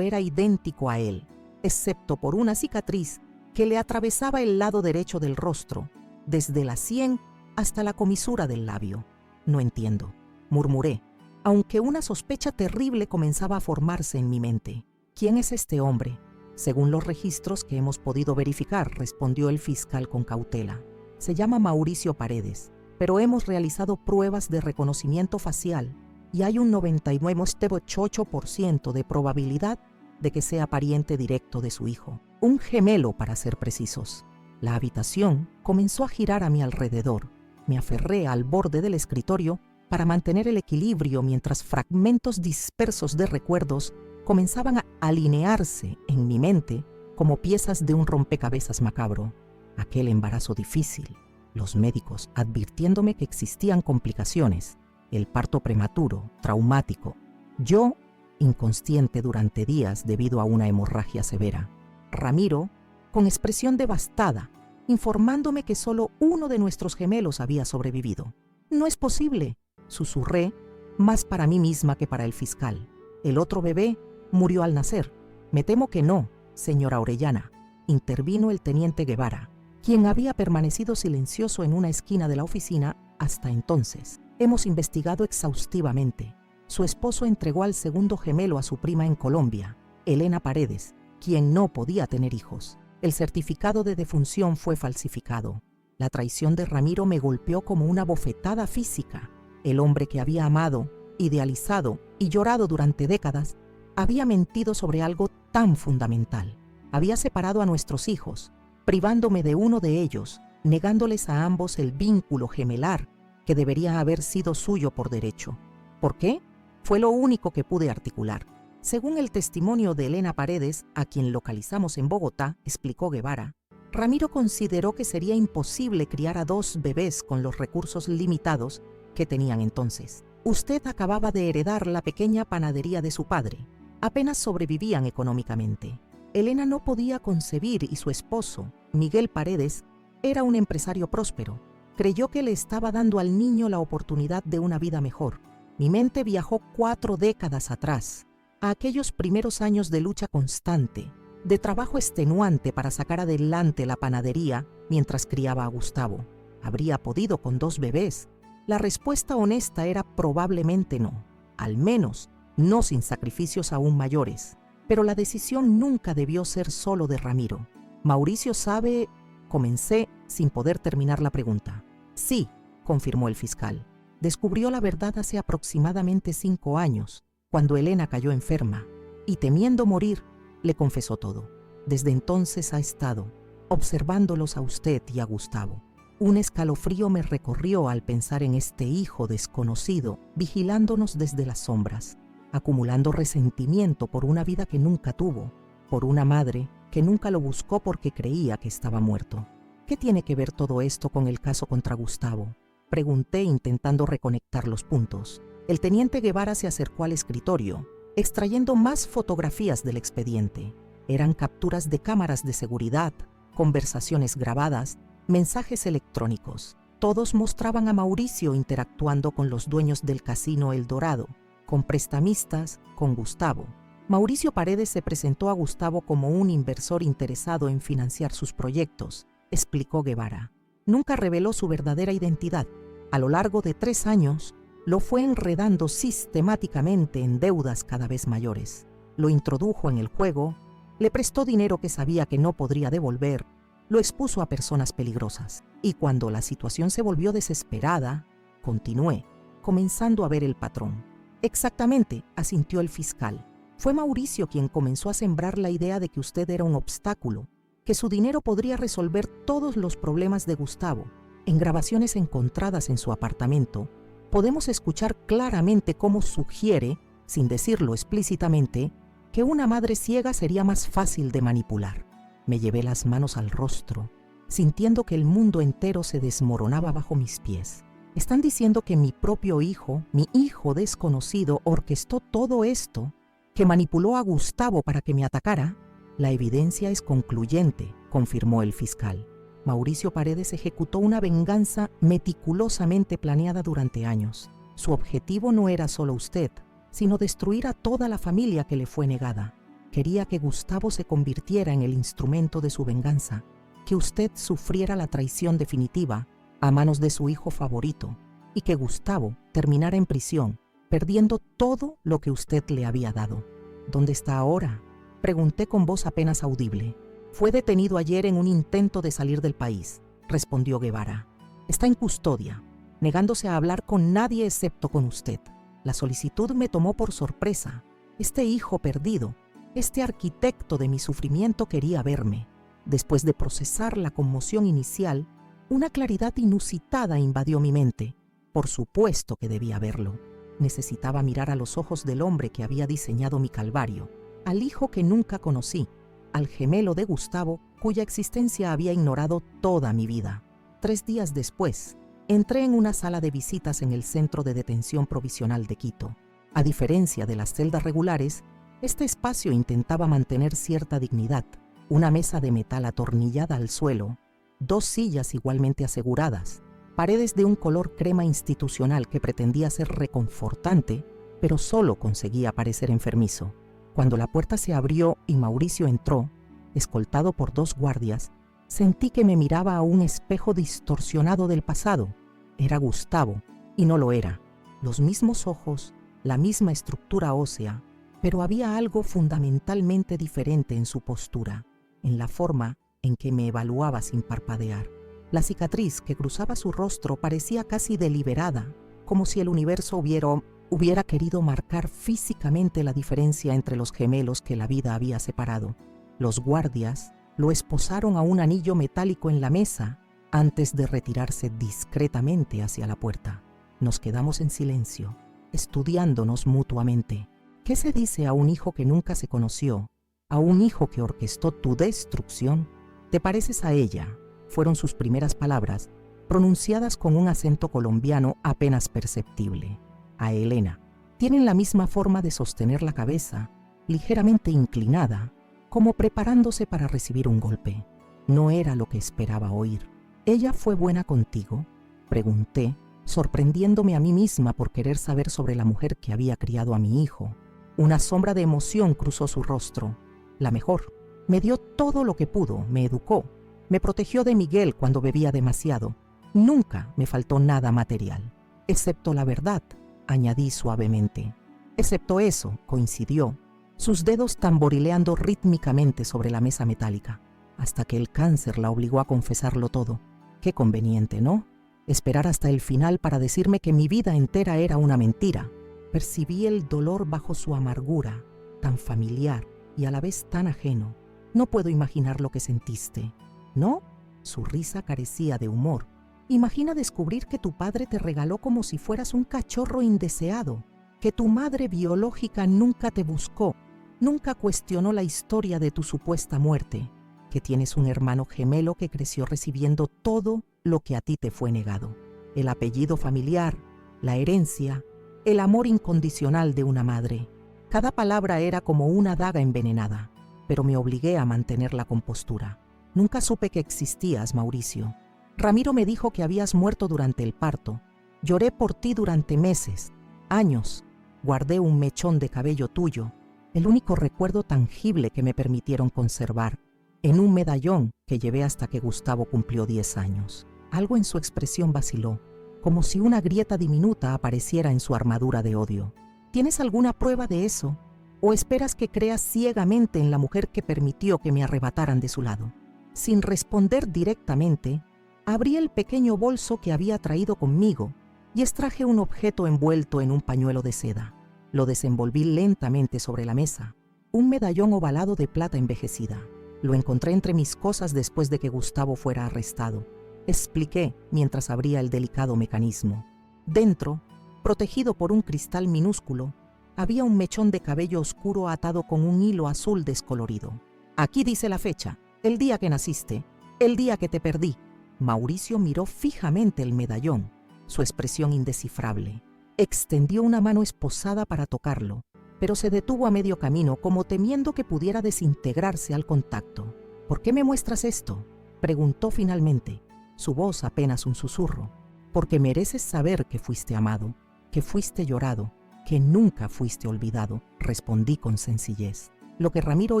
era idéntico a él, excepto por una cicatriz que le atravesaba el lado derecho del rostro, desde la sien hasta la comisura del labio. «No entiendo», murmuré, aunque una sospecha terrible comenzaba a formarse en mi mente. «¿Quién es este hombre?». «Según los registros que hemos podido verificar», respondió el fiscal con cautela. «Se llama Mauricio Paredes, pero hemos realizado pruebas de reconocimiento facial y hay un 99,8% de probabilidad de que sea pariente directo de su hijo, un gemelo para ser precisos». La habitación comenzó a girar a mi alrededor. Me aferré al borde del escritorio para mantener el equilibrio mientras fragmentos dispersos de recuerdos comenzaban a alinearse en mi mente como piezas de un rompecabezas macabro. Aquel embarazo difícil, los médicos advirtiéndome que existían complicaciones, el parto prematuro, traumático, yo inconsciente durante días debido a una hemorragia severa, Ramiro con expresión devastada, informándome que solo uno de nuestros gemelos había sobrevivido. «No es posible», susurré, más para mí misma que para el fiscal. «El otro bebé murió al nacer». «Me temo que no, señora Orellana», intervino el teniente Guevara, quien había permanecido silencioso en una esquina de la oficina hasta entonces. «Hemos investigado exhaustivamente. Su esposo entregó al segundo gemelo a su prima en Colombia, Elena Paredes, quien no podía tener hijos. El certificado de defunción fue falsificado. La traición de Ramiro me golpeó como una bofetada física. El hombre que había amado, idealizado y llorado durante décadas, había mentido sobre algo tan fundamental. Había separado a nuestros hijos, privándome de uno de ellos, negándoles a ambos el vínculo gemelar que debería haber sido suyo por derecho. ¿Por qué? Fue lo único que pude articular. Según el testimonio de Elena Paredes, a quien localizamos en Bogotá, explicó Guevara, Ramiro consideró que sería imposible criar a 2 bebés con los recursos limitados que tenían entonces. Usted acababa de heredar la pequeña panadería de su padre. Apenas sobrevivían económicamente. Elena no podía concebir y su esposo, Miguel Paredes, era un empresario próspero. Creyó que le estaba dando al niño la oportunidad de una vida mejor. Mi mente viajó 4 décadas atrás, a aquellos primeros años de lucha constante, de trabajo extenuante para sacar adelante la panadería mientras criaba a Gustavo. ¿Habría podido con 2 bebés? La respuesta honesta era probablemente no, al menos no sin sacrificios aún mayores. Pero la decisión nunca debió ser solo de Ramiro. Mauricio sabe... Comencé sin poder terminar la pregunta. Sí, confirmó el fiscal. Descubrió la verdad hace aproximadamente 5 años, cuando Elena cayó enferma, y temiendo morir, le confesó todo. Desde entonces ha estado observándolos a usted y a Gustavo. Un escalofrío me recorrió al pensar en este hijo desconocido, vigilándonos desde las sombras, acumulando resentimiento por una vida que nunca tuvo, por una madre que nunca lo buscó porque creía que estaba muerto. ¿Qué tiene que ver todo esto con el caso contra Gustavo? Pregunté intentando reconectar los puntos. El teniente Guevara se acercó al escritorio, extrayendo más fotografías del expediente. Eran capturas de cámaras de seguridad, conversaciones grabadas, mensajes electrónicos. Todos mostraban a Mauricio interactuando con los dueños del casino El Dorado, con prestamistas, con Gustavo. Mauricio Paredes se presentó a Gustavo como un inversor interesado en financiar sus proyectos, explicó Guevara. Nunca reveló su verdadera identidad. A lo largo de 3 años, lo fue enredando sistemáticamente en deudas cada vez mayores. Lo introdujo en el juego, le prestó dinero que sabía que no podría devolver, lo expuso a personas peligrosas. Y cuando la situación se volvió desesperada, continué, comenzando a ver el patrón. Exactamente, asintió el fiscal. Fue Mauricio quien comenzó a sembrar la idea de que usted era un obstáculo, que su dinero podría resolver todos los problemas de Gustavo. En grabaciones encontradas en su apartamento, podemos escuchar claramente cómo sugiere, sin decirlo explícitamente, que una madre ciega sería más fácil de manipular. Me llevé las manos al rostro, sintiendo que el mundo entero se desmoronaba bajo mis pies. ¿Están diciendo que mi propio hijo, mi hijo desconocido, orquestó todo esto? ¿Que manipuló a Gustavo para que me atacara? La evidencia es concluyente, confirmó el fiscal. Mauricio Paredes ejecutó una venganza meticulosamente planeada durante años. Su objetivo no era solo usted, sino destruir a toda la familia que le fue negada. Quería que Gustavo se convirtiera en el instrumento de su venganza, que usted sufriera la traición definitiva a manos de su hijo favorito y que Gustavo terminara en prisión, perdiendo todo lo que usted le había dado. ¿Dónde está ahora?, pregunté con voz apenas audible. Fue detenido ayer en un intento de salir del país, respondió Guevara. Está en custodia, negándose a hablar con nadie excepto con usted. La solicitud me tomó por sorpresa. Este hijo perdido, este arquitecto de mi sufrimiento quería verme. Después de procesar la conmoción inicial, una claridad inusitada invadió mi mente. Por supuesto que debía verlo. Necesitaba mirar a los ojos del hombre que había diseñado mi calvario, al hijo que nunca conocí, al gemelo de Gustavo, cuya existencia había ignorado toda mi vida. 3 días después, entré en una sala de visitas en el Centro de Detención Provisional de Quito. A diferencia de las celdas regulares, este espacio intentaba mantener cierta dignidad. Una mesa de metal atornillada al suelo, 2 sillas igualmente aseguradas, paredes de un color crema institucional que pretendía ser reconfortante, pero solo conseguía parecer enfermizo. Cuando la puerta se abrió y Mauricio entró, escoltado por 2 guardias, sentí que me miraba a un espejo distorsionado del pasado. Era Gustavo, y no lo era. Los mismos ojos, la misma estructura ósea, pero había algo fundamentalmente diferente en su postura, en la forma en que me evaluaba sin parpadear. La cicatriz que cruzaba su rostro parecía casi deliberada, como si el universo hubiera querido marcar físicamente la diferencia entre los gemelos que la vida había separado. Los guardias lo esposaron a un anillo metálico en la mesa antes de retirarse discretamente hacia la puerta. Nos quedamos en silencio, estudiándonos mutuamente. ¿Qué se dice a un hijo que nunca se conoció? ¿A un hijo que orquestó tu destrucción? ¿Te pareces a ella? Fueron sus primeras palabras, pronunciadas con un acento colombiano apenas perceptible. A Elena. Tienen la misma forma de sostener la cabeza, ligeramente inclinada, como preparándose para recibir un golpe. No era lo que esperaba oír. ¿Ella fue buena contigo?, pregunté, sorprendiéndome a mí misma por querer saber sobre la mujer que había criado a mi hijo. Una sombra de emoción cruzó su rostro. La mejor. Me dio todo lo que pudo, me educó, me protegió de Miguel cuando bebía demasiado. Nunca me faltó nada material, excepto la verdad, añadí suavemente. Excepto eso, coincidió, sus dedos tamborileando rítmicamente sobre la mesa metálica, hasta que el cáncer la obligó a confesarlo todo. Qué conveniente, ¿no? Esperar hasta el final para decirme que mi vida entera era una mentira. Percibí el dolor bajo su amargura, tan familiar y a la vez tan ajeno. No puedo imaginar lo que sentiste. ¿No? Su risa carecía de humor. Imagina descubrir que tu padre te regaló como si fueras un cachorro indeseado, que tu madre biológica nunca te buscó, nunca cuestionó la historia de tu supuesta muerte, que tienes un hermano gemelo que creció recibiendo todo lo que a ti te fue negado. El apellido familiar, la herencia, el amor incondicional de una madre. Cada palabra era como una daga envenenada, pero me obligué a mantener la compostura. Nunca supe que existías, Mauricio. Ramiro me dijo que habías muerto durante el parto. Lloré por ti durante meses, años. Guardé un mechón de cabello tuyo, el único recuerdo tangible que me permitieron conservar, en un medallón que llevé hasta que Gustavo cumplió 10 años. Algo en su expresión vaciló, como si una grieta diminuta apareciera en su armadura de odio. ¿Tienes alguna prueba de eso? ¿O esperas que creas ciegamente en la mujer que permitió que me arrebataran de su lado? Sin responder directamente, abrí el pequeño bolso que había traído conmigo y extraje un objeto envuelto en un pañuelo de seda. Lo desenvolví lentamente sobre la mesa, un medallón ovalado de plata envejecida. Lo encontré entre mis cosas después de que Gustavo fuera arrestado, expliqué mientras abría el delicado mecanismo. Dentro, protegido por un cristal minúsculo, había un mechón de cabello oscuro atado con un hilo azul descolorido. Aquí dice la fecha, el día que naciste, el día que te perdí. Mauricio miró fijamente el medallón, su expresión indescifrable. Extendió una mano esposada para tocarlo, pero se detuvo a medio camino como temiendo que pudiera desintegrarse al contacto. ¿Por qué me muestras esto?, preguntó finalmente, su voz apenas un susurro. Porque mereces saber que fuiste amado, que fuiste llorado, que nunca fuiste olvidado, respondí con sencillez. Lo que Ramiro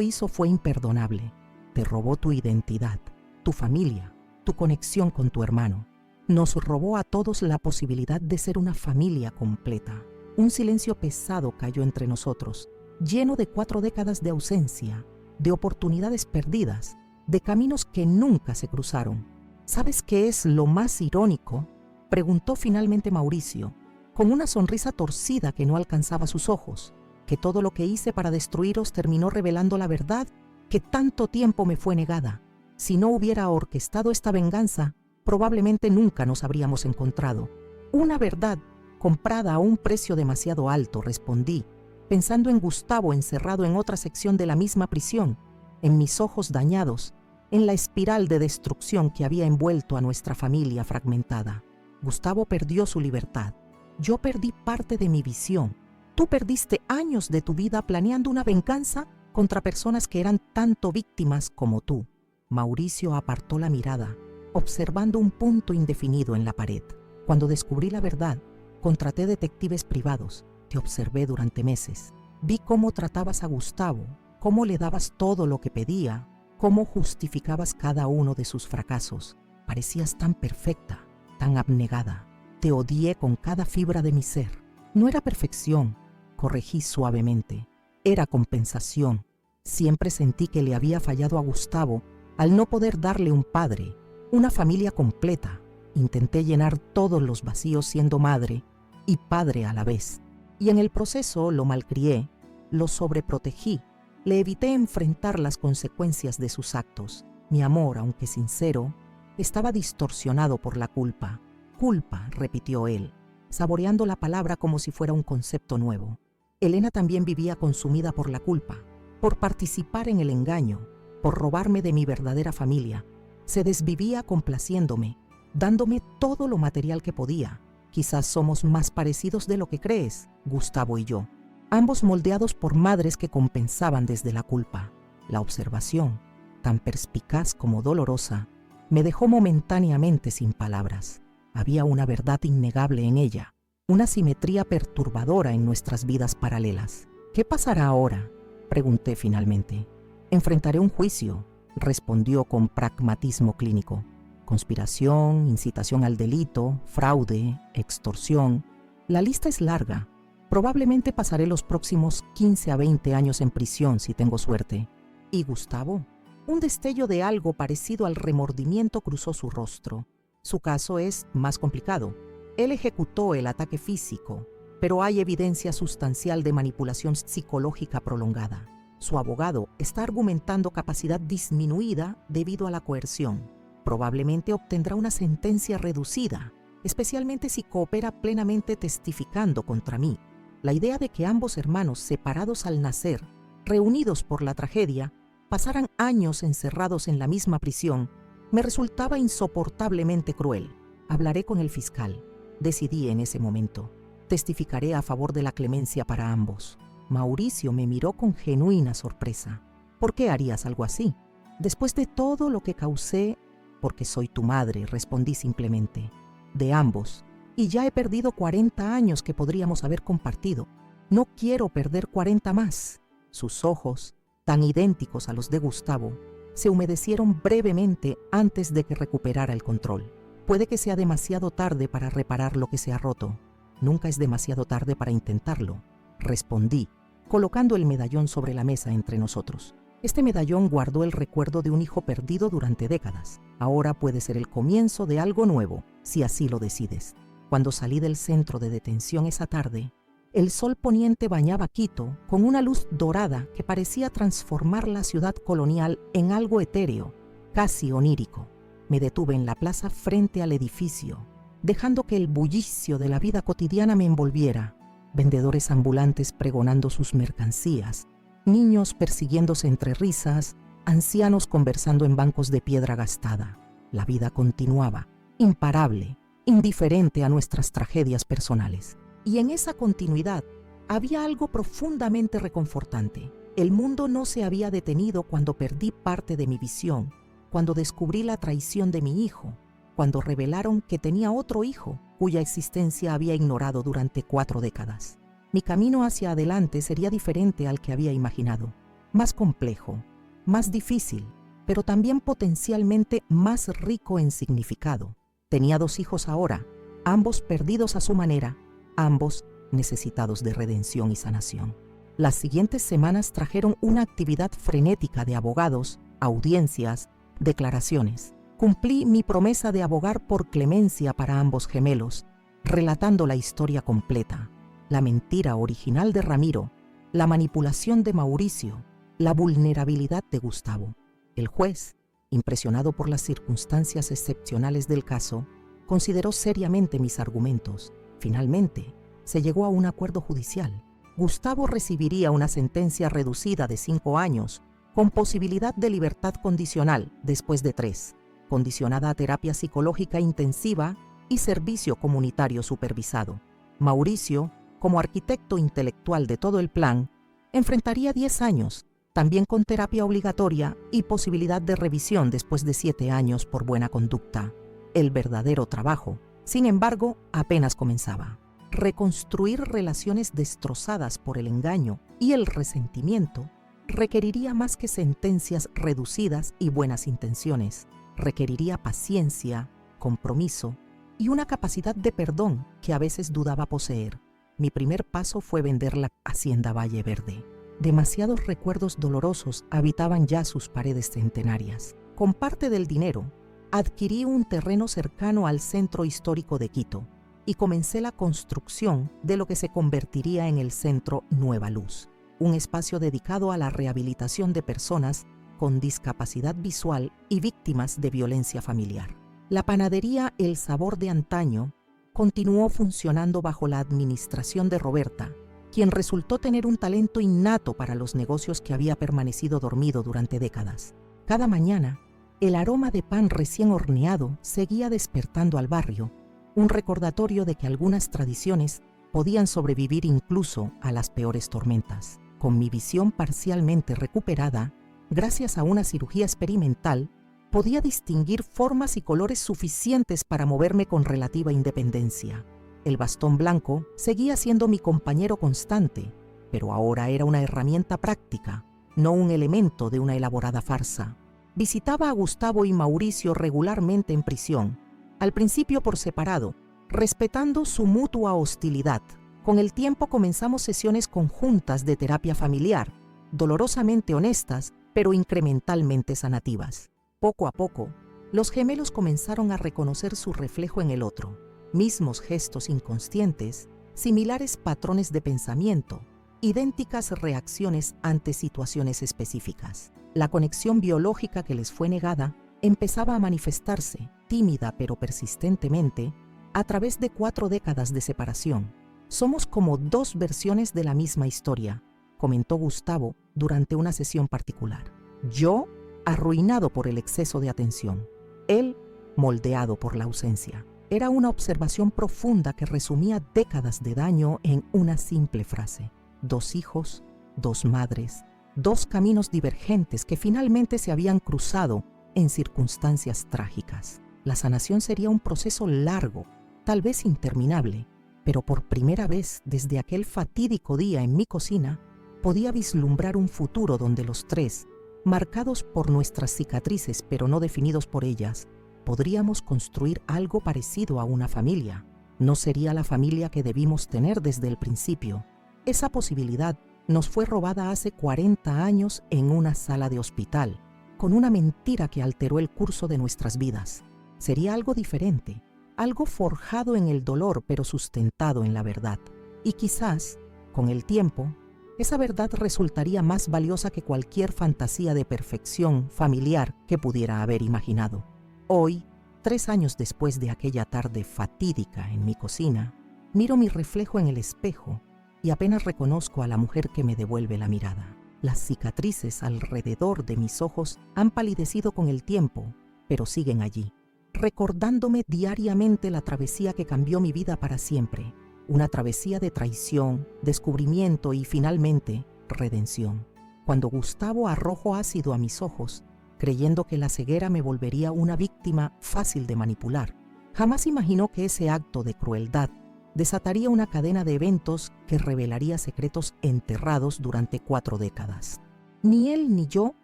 hizo fue imperdonable. Te robó tu identidad, tu familia, tu conexión con tu hermano. Nos robó a todos la posibilidad de ser una familia completa. Un silencio pesado cayó entre nosotros, lleno de 4 décadas de ausencia, de oportunidades perdidas, de caminos que nunca se cruzaron. ¿Sabes qué es lo más irónico?, preguntó finalmente Mauricio, con una sonrisa torcida que no alcanzaba sus ojos, que todo lo que hice para destruiros terminó revelando la verdad que tanto tiempo me fue negada. Si no hubiera orquestado esta venganza, probablemente nunca nos habríamos encontrado. Una verdad comprada a un precio demasiado alto, respondí, pensando en Gustavo encerrado en otra sección de la misma prisión, en mis ojos dañados, en la espiral de destrucción que había envuelto a nuestra familia fragmentada. Gustavo perdió su libertad. Yo perdí parte de mi visión. Tú perdiste años de tu vida planeando una venganza contra personas que eran tanto víctimas como tú. Mauricio apartó la mirada, observando un punto indefinido en la pared. Cuando descubrí la verdad, contraté detectives privados. Te observé durante meses. Vi cómo tratabas a Gustavo, cómo le dabas todo lo que pedía, cómo justificabas cada uno de sus fracasos. Parecías tan perfecta, tan abnegada. Te odié con cada fibra de mi ser. No era perfección, corregí suavemente. Era compensación. Siempre sentí que le había fallado a Gustavo Al no poder darle un padre, una familia completa, intenté llenar todos los vacíos siendo madre y padre a la vez. Y en el proceso lo malcrié, lo sobreprotegí, le evité enfrentar las consecuencias de sus actos. Mi amor, aunque sincero, estaba distorsionado por la culpa. Culpa, repitió él, saboreando la palabra como si fuera un concepto nuevo. Elena también vivía consumida por la culpa, por participar en el engaño, por robarme de mi verdadera familia. Se desvivía complaciéndome, dándome todo lo material que podía. Quizás somos más parecidos de lo que crees, Gustavo y yo, ambos moldeados por madres que compensaban desde la culpa. La observación, tan perspicaz como dolorosa, me dejó momentáneamente sin palabras. Había una verdad innegable en ella, una simetría perturbadora en nuestras vidas paralelas. ¿Qué pasará ahora?, pregunté finalmente. Enfrentaré un juicio, respondió con pragmatismo clínico. Conspiración, incitación al delito, fraude, extorsión. La lista es larga. Probablemente pasaré los próximos 15 a 20 años en prisión si tengo suerte. ¿Y Gustavo? Un destello de algo parecido al remordimiento cruzó su rostro. Su caso es más complicado. Él ejecutó el ataque físico, pero hay evidencia sustancial de manipulación psicológica prolongada. Su abogado está argumentando capacidad disminuida debido a la coerción. Probablemente obtendrá una sentencia reducida, especialmente si coopera plenamente testificando contra mí. La idea de que ambos hermanos, separados al nacer, reunidos por la tragedia, pasaran años encerrados en la misma prisión, me resultaba insoportablemente cruel. Hablaré con el fiscal, decidí en ese momento. Testificaré a favor de la clemencia para ambos. Mauricio me miró con genuina sorpresa. ¿Por qué harías algo así? Después de todo lo que causé, porque soy tu madre, respondí simplemente. De ambos. Y ya he perdido 40 años que podríamos haber compartido. No quiero perder 40 más. Sus ojos, tan idénticos a los de Gustavo, se humedecieron brevemente antes de que recuperara el control. Puede que sea demasiado tarde para reparar lo que se ha roto. Nunca es demasiado tarde para intentarlo, respondí, colocando el medallón sobre la mesa entre nosotros. Este medallón guardó el recuerdo de un hijo perdido durante décadas. Ahora puede ser el comienzo de algo nuevo, si así lo decides. Cuando salí del centro de detención esa tarde, el sol poniente bañaba Quito con una luz dorada que parecía transformar la ciudad colonial en algo etéreo, casi onírico. Me detuve en la plaza frente al edificio, dejando que el bullicio de la vida cotidiana me envolviera. Vendedores ambulantes pregonando sus mercancías, niños persiguiéndose entre risas, ancianos conversando en bancos de piedra gastada. La vida continuaba, imparable, indiferente a nuestras tragedias personales. Y en esa continuidad había algo profundamente reconfortante. El mundo no se había detenido cuando perdí parte de mi visión, cuando descubrí la traición de mi hijo, cuando revelaron que tenía otro hijo cuya existencia había ignorado durante 4 décadas. Mi camino hacia adelante sería diferente al que había imaginado, más complejo, más difícil, pero también potencialmente más rico en significado. Tenía 2 hijos ahora, ambos perdidos a su manera, ambos necesitados de redención y sanación. Las siguientes semanas trajeron una actividad frenética de abogados, audiencias, declaraciones. Cumplí mi promesa de abogar por clemencia para ambos gemelos, relatando la historia completa, la mentira original de Ramiro, la manipulación de Mauricio, la vulnerabilidad de Gustavo. El juez, impresionado por las circunstancias excepcionales del caso, consideró seriamente mis argumentos. Finalmente, se llegó a un acuerdo judicial. Gustavo recibiría una sentencia reducida de 5 años, con posibilidad de libertad condicional después de 3, condicionada a terapia psicológica intensiva y servicio comunitario supervisado. Mauricio, como arquitecto intelectual de todo el plan, enfrentaría 10 años, también con terapia obligatoria y posibilidad de revisión después de 7 años por buena conducta. El verdadero trabajo, sin embargo, apenas comenzaba. Reconstruir relaciones destrozadas por el engaño y el resentimiento requeriría más que sentencias reducidas y buenas intenciones. Requeriría paciencia, compromiso y una capacidad de perdón que a veces dudaba poseer. Mi primer paso fue vender la hacienda Valle Verde. Demasiados recuerdos dolorosos habitaban ya sus paredes centenarias. Con parte del dinero, adquirí un terreno cercano al centro histórico de Quito y comencé la construcción de lo que se convertiría en el Centro Nueva Luz, un espacio dedicado a la rehabilitación de personas con discapacidad visual y víctimas de violencia familiar. La panadería El Sabor de antaño continuó funcionando bajo la administración de Roberta, quien resultó tener un talento innato para los negocios que había permanecido dormido durante décadas. Cada mañana, el aroma de pan recién horneado seguía despertando al barrio, un recordatorio de que algunas tradiciones podían sobrevivir incluso a las peores tormentas. Con mi visión parcialmente recuperada, gracias a una cirugía experimental, podía distinguir formas y colores suficientes para moverme con relativa independencia. El bastón blanco seguía siendo mi compañero constante, pero ahora era una herramienta práctica, no un elemento de una elaborada farsa. Visitaba a Gustavo y Mauricio regularmente en prisión, al principio por separado, respetando su mutua hostilidad. Con el tiempo comenzamos sesiones conjuntas de terapia familiar, dolorosamente honestas, pero incrementalmente sanativas. Poco a poco, los gemelos comenzaron a reconocer su reflejo en el otro, mismos gestos inconscientes, similares patrones de pensamiento, idénticas reacciones ante situaciones específicas. La conexión biológica que les fue negada empezaba a manifestarse, tímida pero persistentemente, a través de 4 décadas de separación. Somos como 2 versiones de la misma historia, comentó Gustavo durante una sesión particular. Yo, arruinado por el exceso de atención. Él, moldeado por la ausencia. Era una observación profunda que resumía décadas de daño en una simple frase. 2 hijos, 2 madres, 2 caminos divergentes que finalmente se habían cruzado en circunstancias trágicas. La sanación sería un proceso largo, tal vez interminable, pero por primera vez desde aquel fatídico día en mi cocina, podía vislumbrar un futuro donde los 3, marcados por nuestras cicatrices pero no definidos por ellas, podríamos construir algo parecido a una familia. No sería la familia que debimos tener desde el principio. Esa posibilidad nos fue robada hace 40 años en una sala de hospital, con una mentira que alteró el curso de nuestras vidas. Sería algo diferente, algo forjado en el dolor pero sustentado en la verdad. Y quizás, con el tiempo, esa verdad resultaría más valiosa que cualquier fantasía de perfección familiar que pudiera haber imaginado. Hoy, 3 años después de aquella tarde fatídica en mi cocina, miro mi reflejo en el espejo y apenas reconozco a la mujer que me devuelve la mirada. Las cicatrices alrededor de mis ojos han palidecido con el tiempo, pero siguen allí, recordándome diariamente la travesía que cambió mi vida para siempre. Una travesía de traición, descubrimiento y finalmente, redención. Cuando Gustavo arrojó ácido a mis ojos, creyendo que la ceguera me volvería una víctima fácil de manipular, jamás imaginó que ese acto de crueldad desataría una cadena de eventos que revelaría secretos enterrados durante 4 décadas. Ni él ni yo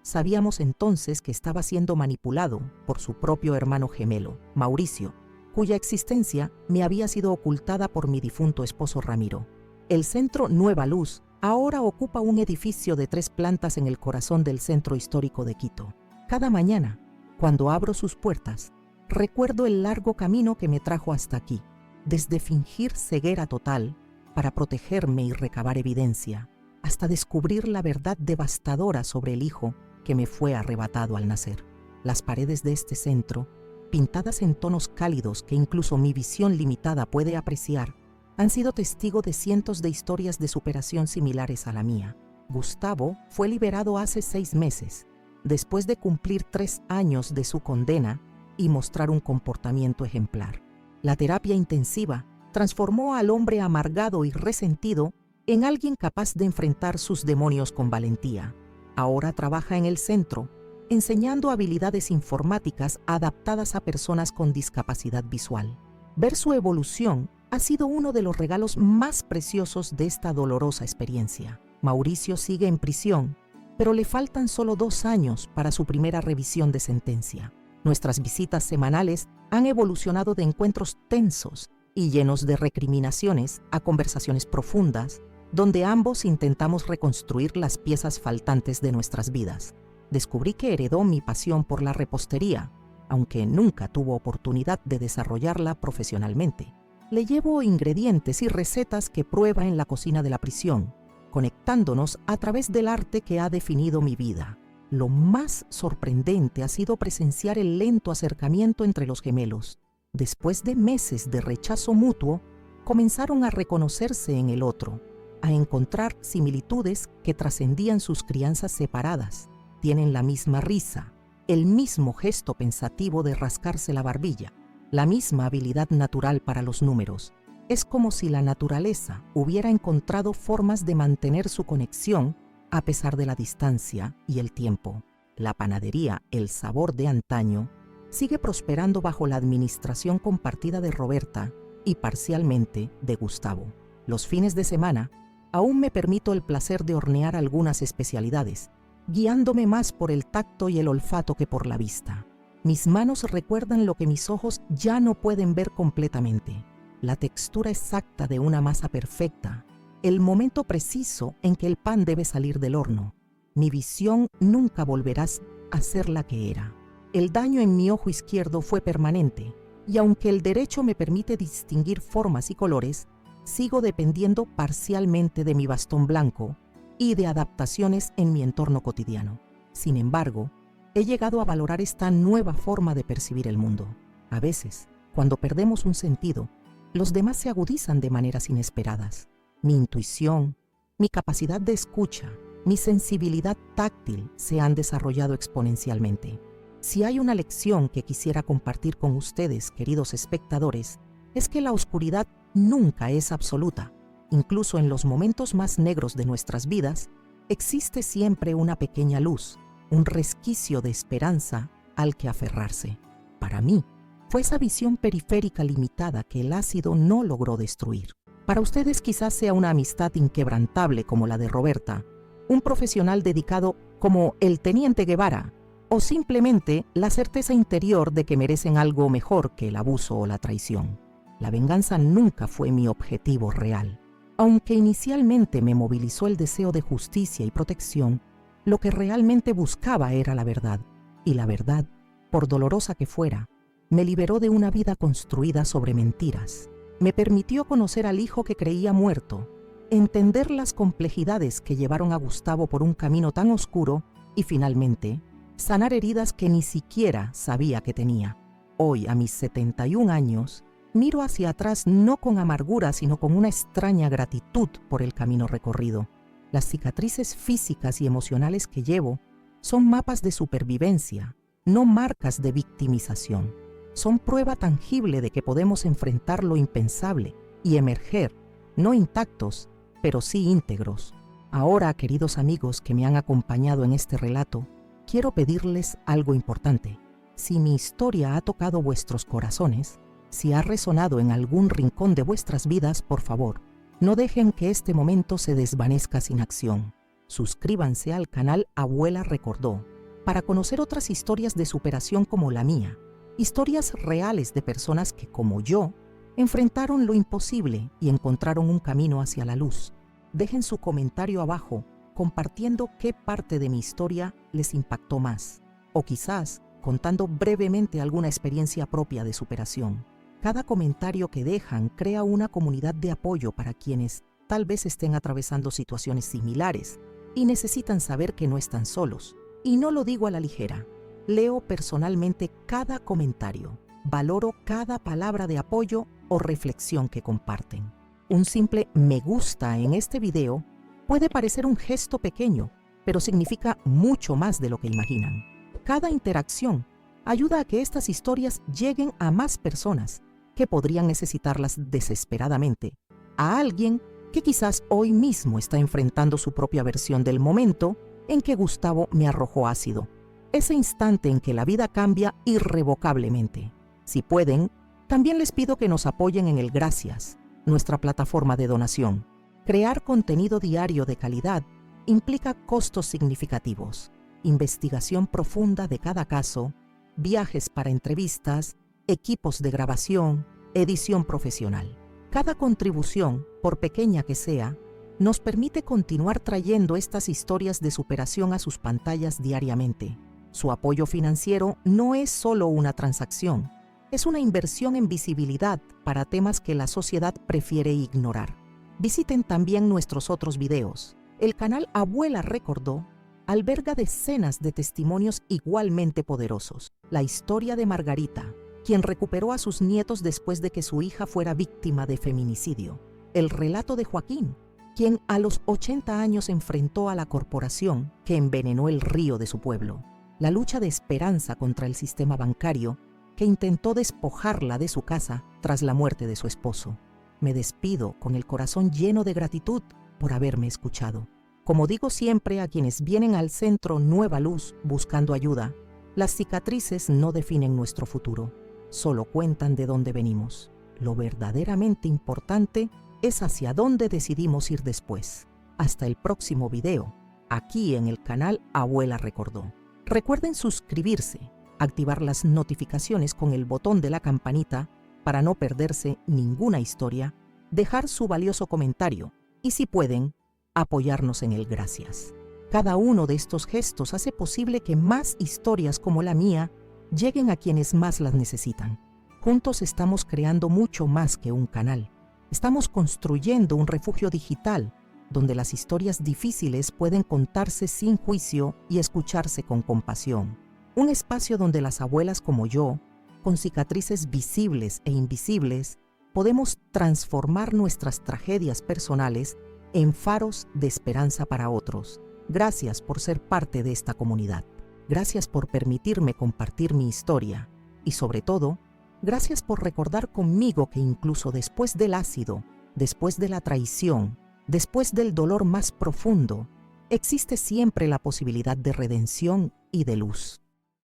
sabíamos entonces que estaba siendo manipulado por su propio hermano gemelo, Mauricio, cuya existencia me había sido ocultada por mi difunto esposo Ramiro. El Centro Nueva Luz ahora ocupa un edificio de 3 plantas en el corazón del centro histórico de Quito. Cada mañana, cuando abro sus puertas, recuerdo el largo camino que me trajo hasta aquí, desde fingir ceguera total para protegerme y recabar evidencia, hasta descubrir la verdad devastadora sobre el hijo que me fue arrebatado al nacer. Las paredes de este centro, pintadas en tonos cálidos que incluso mi visión limitada puede apreciar, han sido testigo de cientos de historias de superación similares a la mía. Gustavo fue liberado hace 6 meses, después de cumplir 3 años de su condena y mostrar un comportamiento ejemplar. La terapia intensiva transformó al hombre amargado y resentido en alguien capaz de enfrentar sus demonios con valentía. Ahora trabaja en el centro, enseñando habilidades informáticas adaptadas a personas con discapacidad visual. Ver su evolución ha sido uno de los regalos más preciosos de esta dolorosa experiencia. Mauricio sigue en prisión, pero le faltan solo 2 años para su primera revisión de sentencia. Nuestras visitas semanales han evolucionado de encuentros tensos y llenos de recriminaciones a conversaciones profundas, donde ambos intentamos reconstruir las piezas faltantes de nuestras vidas. Descubrí que heredó mi pasión por la repostería, aunque nunca tuvo oportunidad de desarrollarla profesionalmente. Le llevo ingredientes y recetas que prueba en la cocina de la prisión, conectándonos a través del arte que ha definido mi vida. Lo más sorprendente ha sido presenciar el lento acercamiento entre los gemelos. Después de meses de rechazo mutuo, comenzaron a reconocerse en el otro, a encontrar similitudes que trascendían sus crianzas separadas. Tienen la misma risa, el mismo gesto pensativo de rascarse la barbilla, la misma habilidad natural para los números. Es como si la naturaleza hubiera encontrado formas de mantener su conexión a pesar de la distancia y el tiempo. La panadería El Sabor de antaño sigue prosperando bajo la administración compartida de Roberta y parcialmente de Gustavo. Los fines de semana aún me permito el placer de hornear algunas especialidades, guiándome más por el tacto y el olfato que por la vista. Mis manos recuerdan lo que mis ojos ya no pueden ver completamente: la textura exacta de una masa perfecta, el momento preciso en que el pan debe salir del horno. Mi visión nunca volverá a ser la que era. El daño en mi ojo izquierdo fue permanente, y aunque el derecho me permite distinguir formas y colores, sigo dependiendo parcialmente de mi bastón blanco y de adaptaciones en mi entorno cotidiano. Sin embargo, he llegado a valorar esta nueva forma de percibir el mundo. A veces, cuando perdemos un sentido, los demás se agudizan de maneras inesperadas. Mi intuición, mi capacidad de escucha, mi sensibilidad táctil se han desarrollado exponencialmente. Si hay una lección que quisiera compartir con ustedes, queridos espectadores, es que la oscuridad nunca es absoluta. Incluso en los momentos más negros de nuestras vidas, existe siempre una pequeña luz, un resquicio de esperanza al que aferrarse. Para mí, fue esa visión periférica limitada que el ácido no logró destruir. Para ustedes quizás sea una amistad inquebrantable como la de Roberta, un profesional dedicado como el Teniente Guevara, o simplemente la certeza interior de que merecen algo mejor que el abuso o la traición. La venganza nunca fue mi objetivo real. Aunque inicialmente me movilizó el deseo de justicia y protección, lo que realmente buscaba era la verdad. Y la verdad, por dolorosa que fuera, me liberó de una vida construida sobre mentiras. Me permitió conocer al hijo que creía muerto, entender las complejidades que llevaron a Gustavo por un camino tan oscuro y finalmente sanar heridas que ni siquiera sabía que tenía. Hoy, a mis 71 años, miro hacia atrás no con amargura, sino con una extraña gratitud por el camino recorrido. Las cicatrices físicas y emocionales que llevo son mapas de supervivencia, no marcas de victimización. Son prueba tangible de que podemos enfrentar lo impensable y emerger, no intactos, pero sí íntegros. Ahora, queridos amigos que me han acompañado en este relato, quiero pedirles algo importante. Si mi historia ha tocado vuestros corazones, si ha resonado en algún rincón de vuestras vidas, por favor, no dejen que este momento se desvanezca sin acción. Suscríbanse al canal Abuela Recordó para conocer otras historias de superación como la mía, historias reales de personas que, como yo, enfrentaron lo imposible y encontraron un camino hacia la luz. Dejen su comentario abajo compartiendo qué parte de mi historia les impactó más, o quizás contando brevemente alguna experiencia propia de superación. Cada comentario que dejan crea una comunidad de apoyo para quienes tal vez estén atravesando situaciones similares y necesitan saber que no están solos. Y no lo digo a la ligera. Leo personalmente cada comentario, valoro cada palabra de apoyo o reflexión que comparten. Un simple me gusta en este video puede parecer un gesto pequeño, pero significa mucho más de lo que imaginan. Cada interacción ayuda a que estas historias lleguen a más personas que podrían necesitarlas desesperadamente, a alguien que quizás hoy mismo está enfrentando su propia versión del momento en que Gustavo me arrojó ácido. Ese instante en que la vida cambia irrevocablemente. Si pueden, también les pido que nos apoyen en el Gracias, nuestra plataforma de donación. Crear contenido diario de calidad implica costos significativos, investigación profunda de cada caso, viajes para entrevistas, equipos de grabación, edición profesional. Cada contribución, por pequeña que sea, nos permite continuar trayendo estas historias de superación a sus pantallas diariamente. Su apoyo financiero no es solo una transacción, es una inversión en visibilidad para temas que la sociedad prefiere ignorar. Visiten también nuestros otros videos. El canal Abuela Recordó alberga decenas de testimonios igualmente poderosos. La historia de Margarita, quien recuperó a sus nietos después de que su hija fuera víctima de feminicidio. El relato de Joaquín, quien a los 80 años enfrentó a la corporación que envenenó el río de su pueblo. La lucha de Esperanza contra el sistema bancario, que intentó despojarla de su casa tras la muerte de su esposo. Me despido con el corazón lleno de gratitud por haberme escuchado. Como digo siempre a quienes vienen al centro Nueva Luz buscando ayuda, las cicatrices no definen nuestro futuro, solo cuentan de dónde venimos. Lo verdaderamente importante es hacia dónde decidimos ir después. Hasta el próximo video, aquí en el canal Abuela Recordó. Recuerden suscribirse, activar las notificaciones con el botón de la campanita para no perderse ninguna historia, dejar su valioso comentario y, si pueden, apoyarnos en el gracias. Cada uno de estos gestos hace posible que más historias como la mía lleguen a quienes más las necesitan. Juntos estamos creando mucho más que un canal. Estamos construyendo un refugio digital donde las historias difíciles pueden contarse sin juicio y escucharse con compasión. Un espacio donde las abuelas como yo, con cicatrices visibles e invisibles, podemos transformar nuestras tragedias personales en faros de esperanza para otros. Gracias por ser parte de esta comunidad. Gracias por permitirme compartir mi historia. Y sobre todo, gracias por recordar conmigo que incluso después del ácido, después de la traición, después del dolor más profundo, existe siempre la posibilidad de redención y de luz.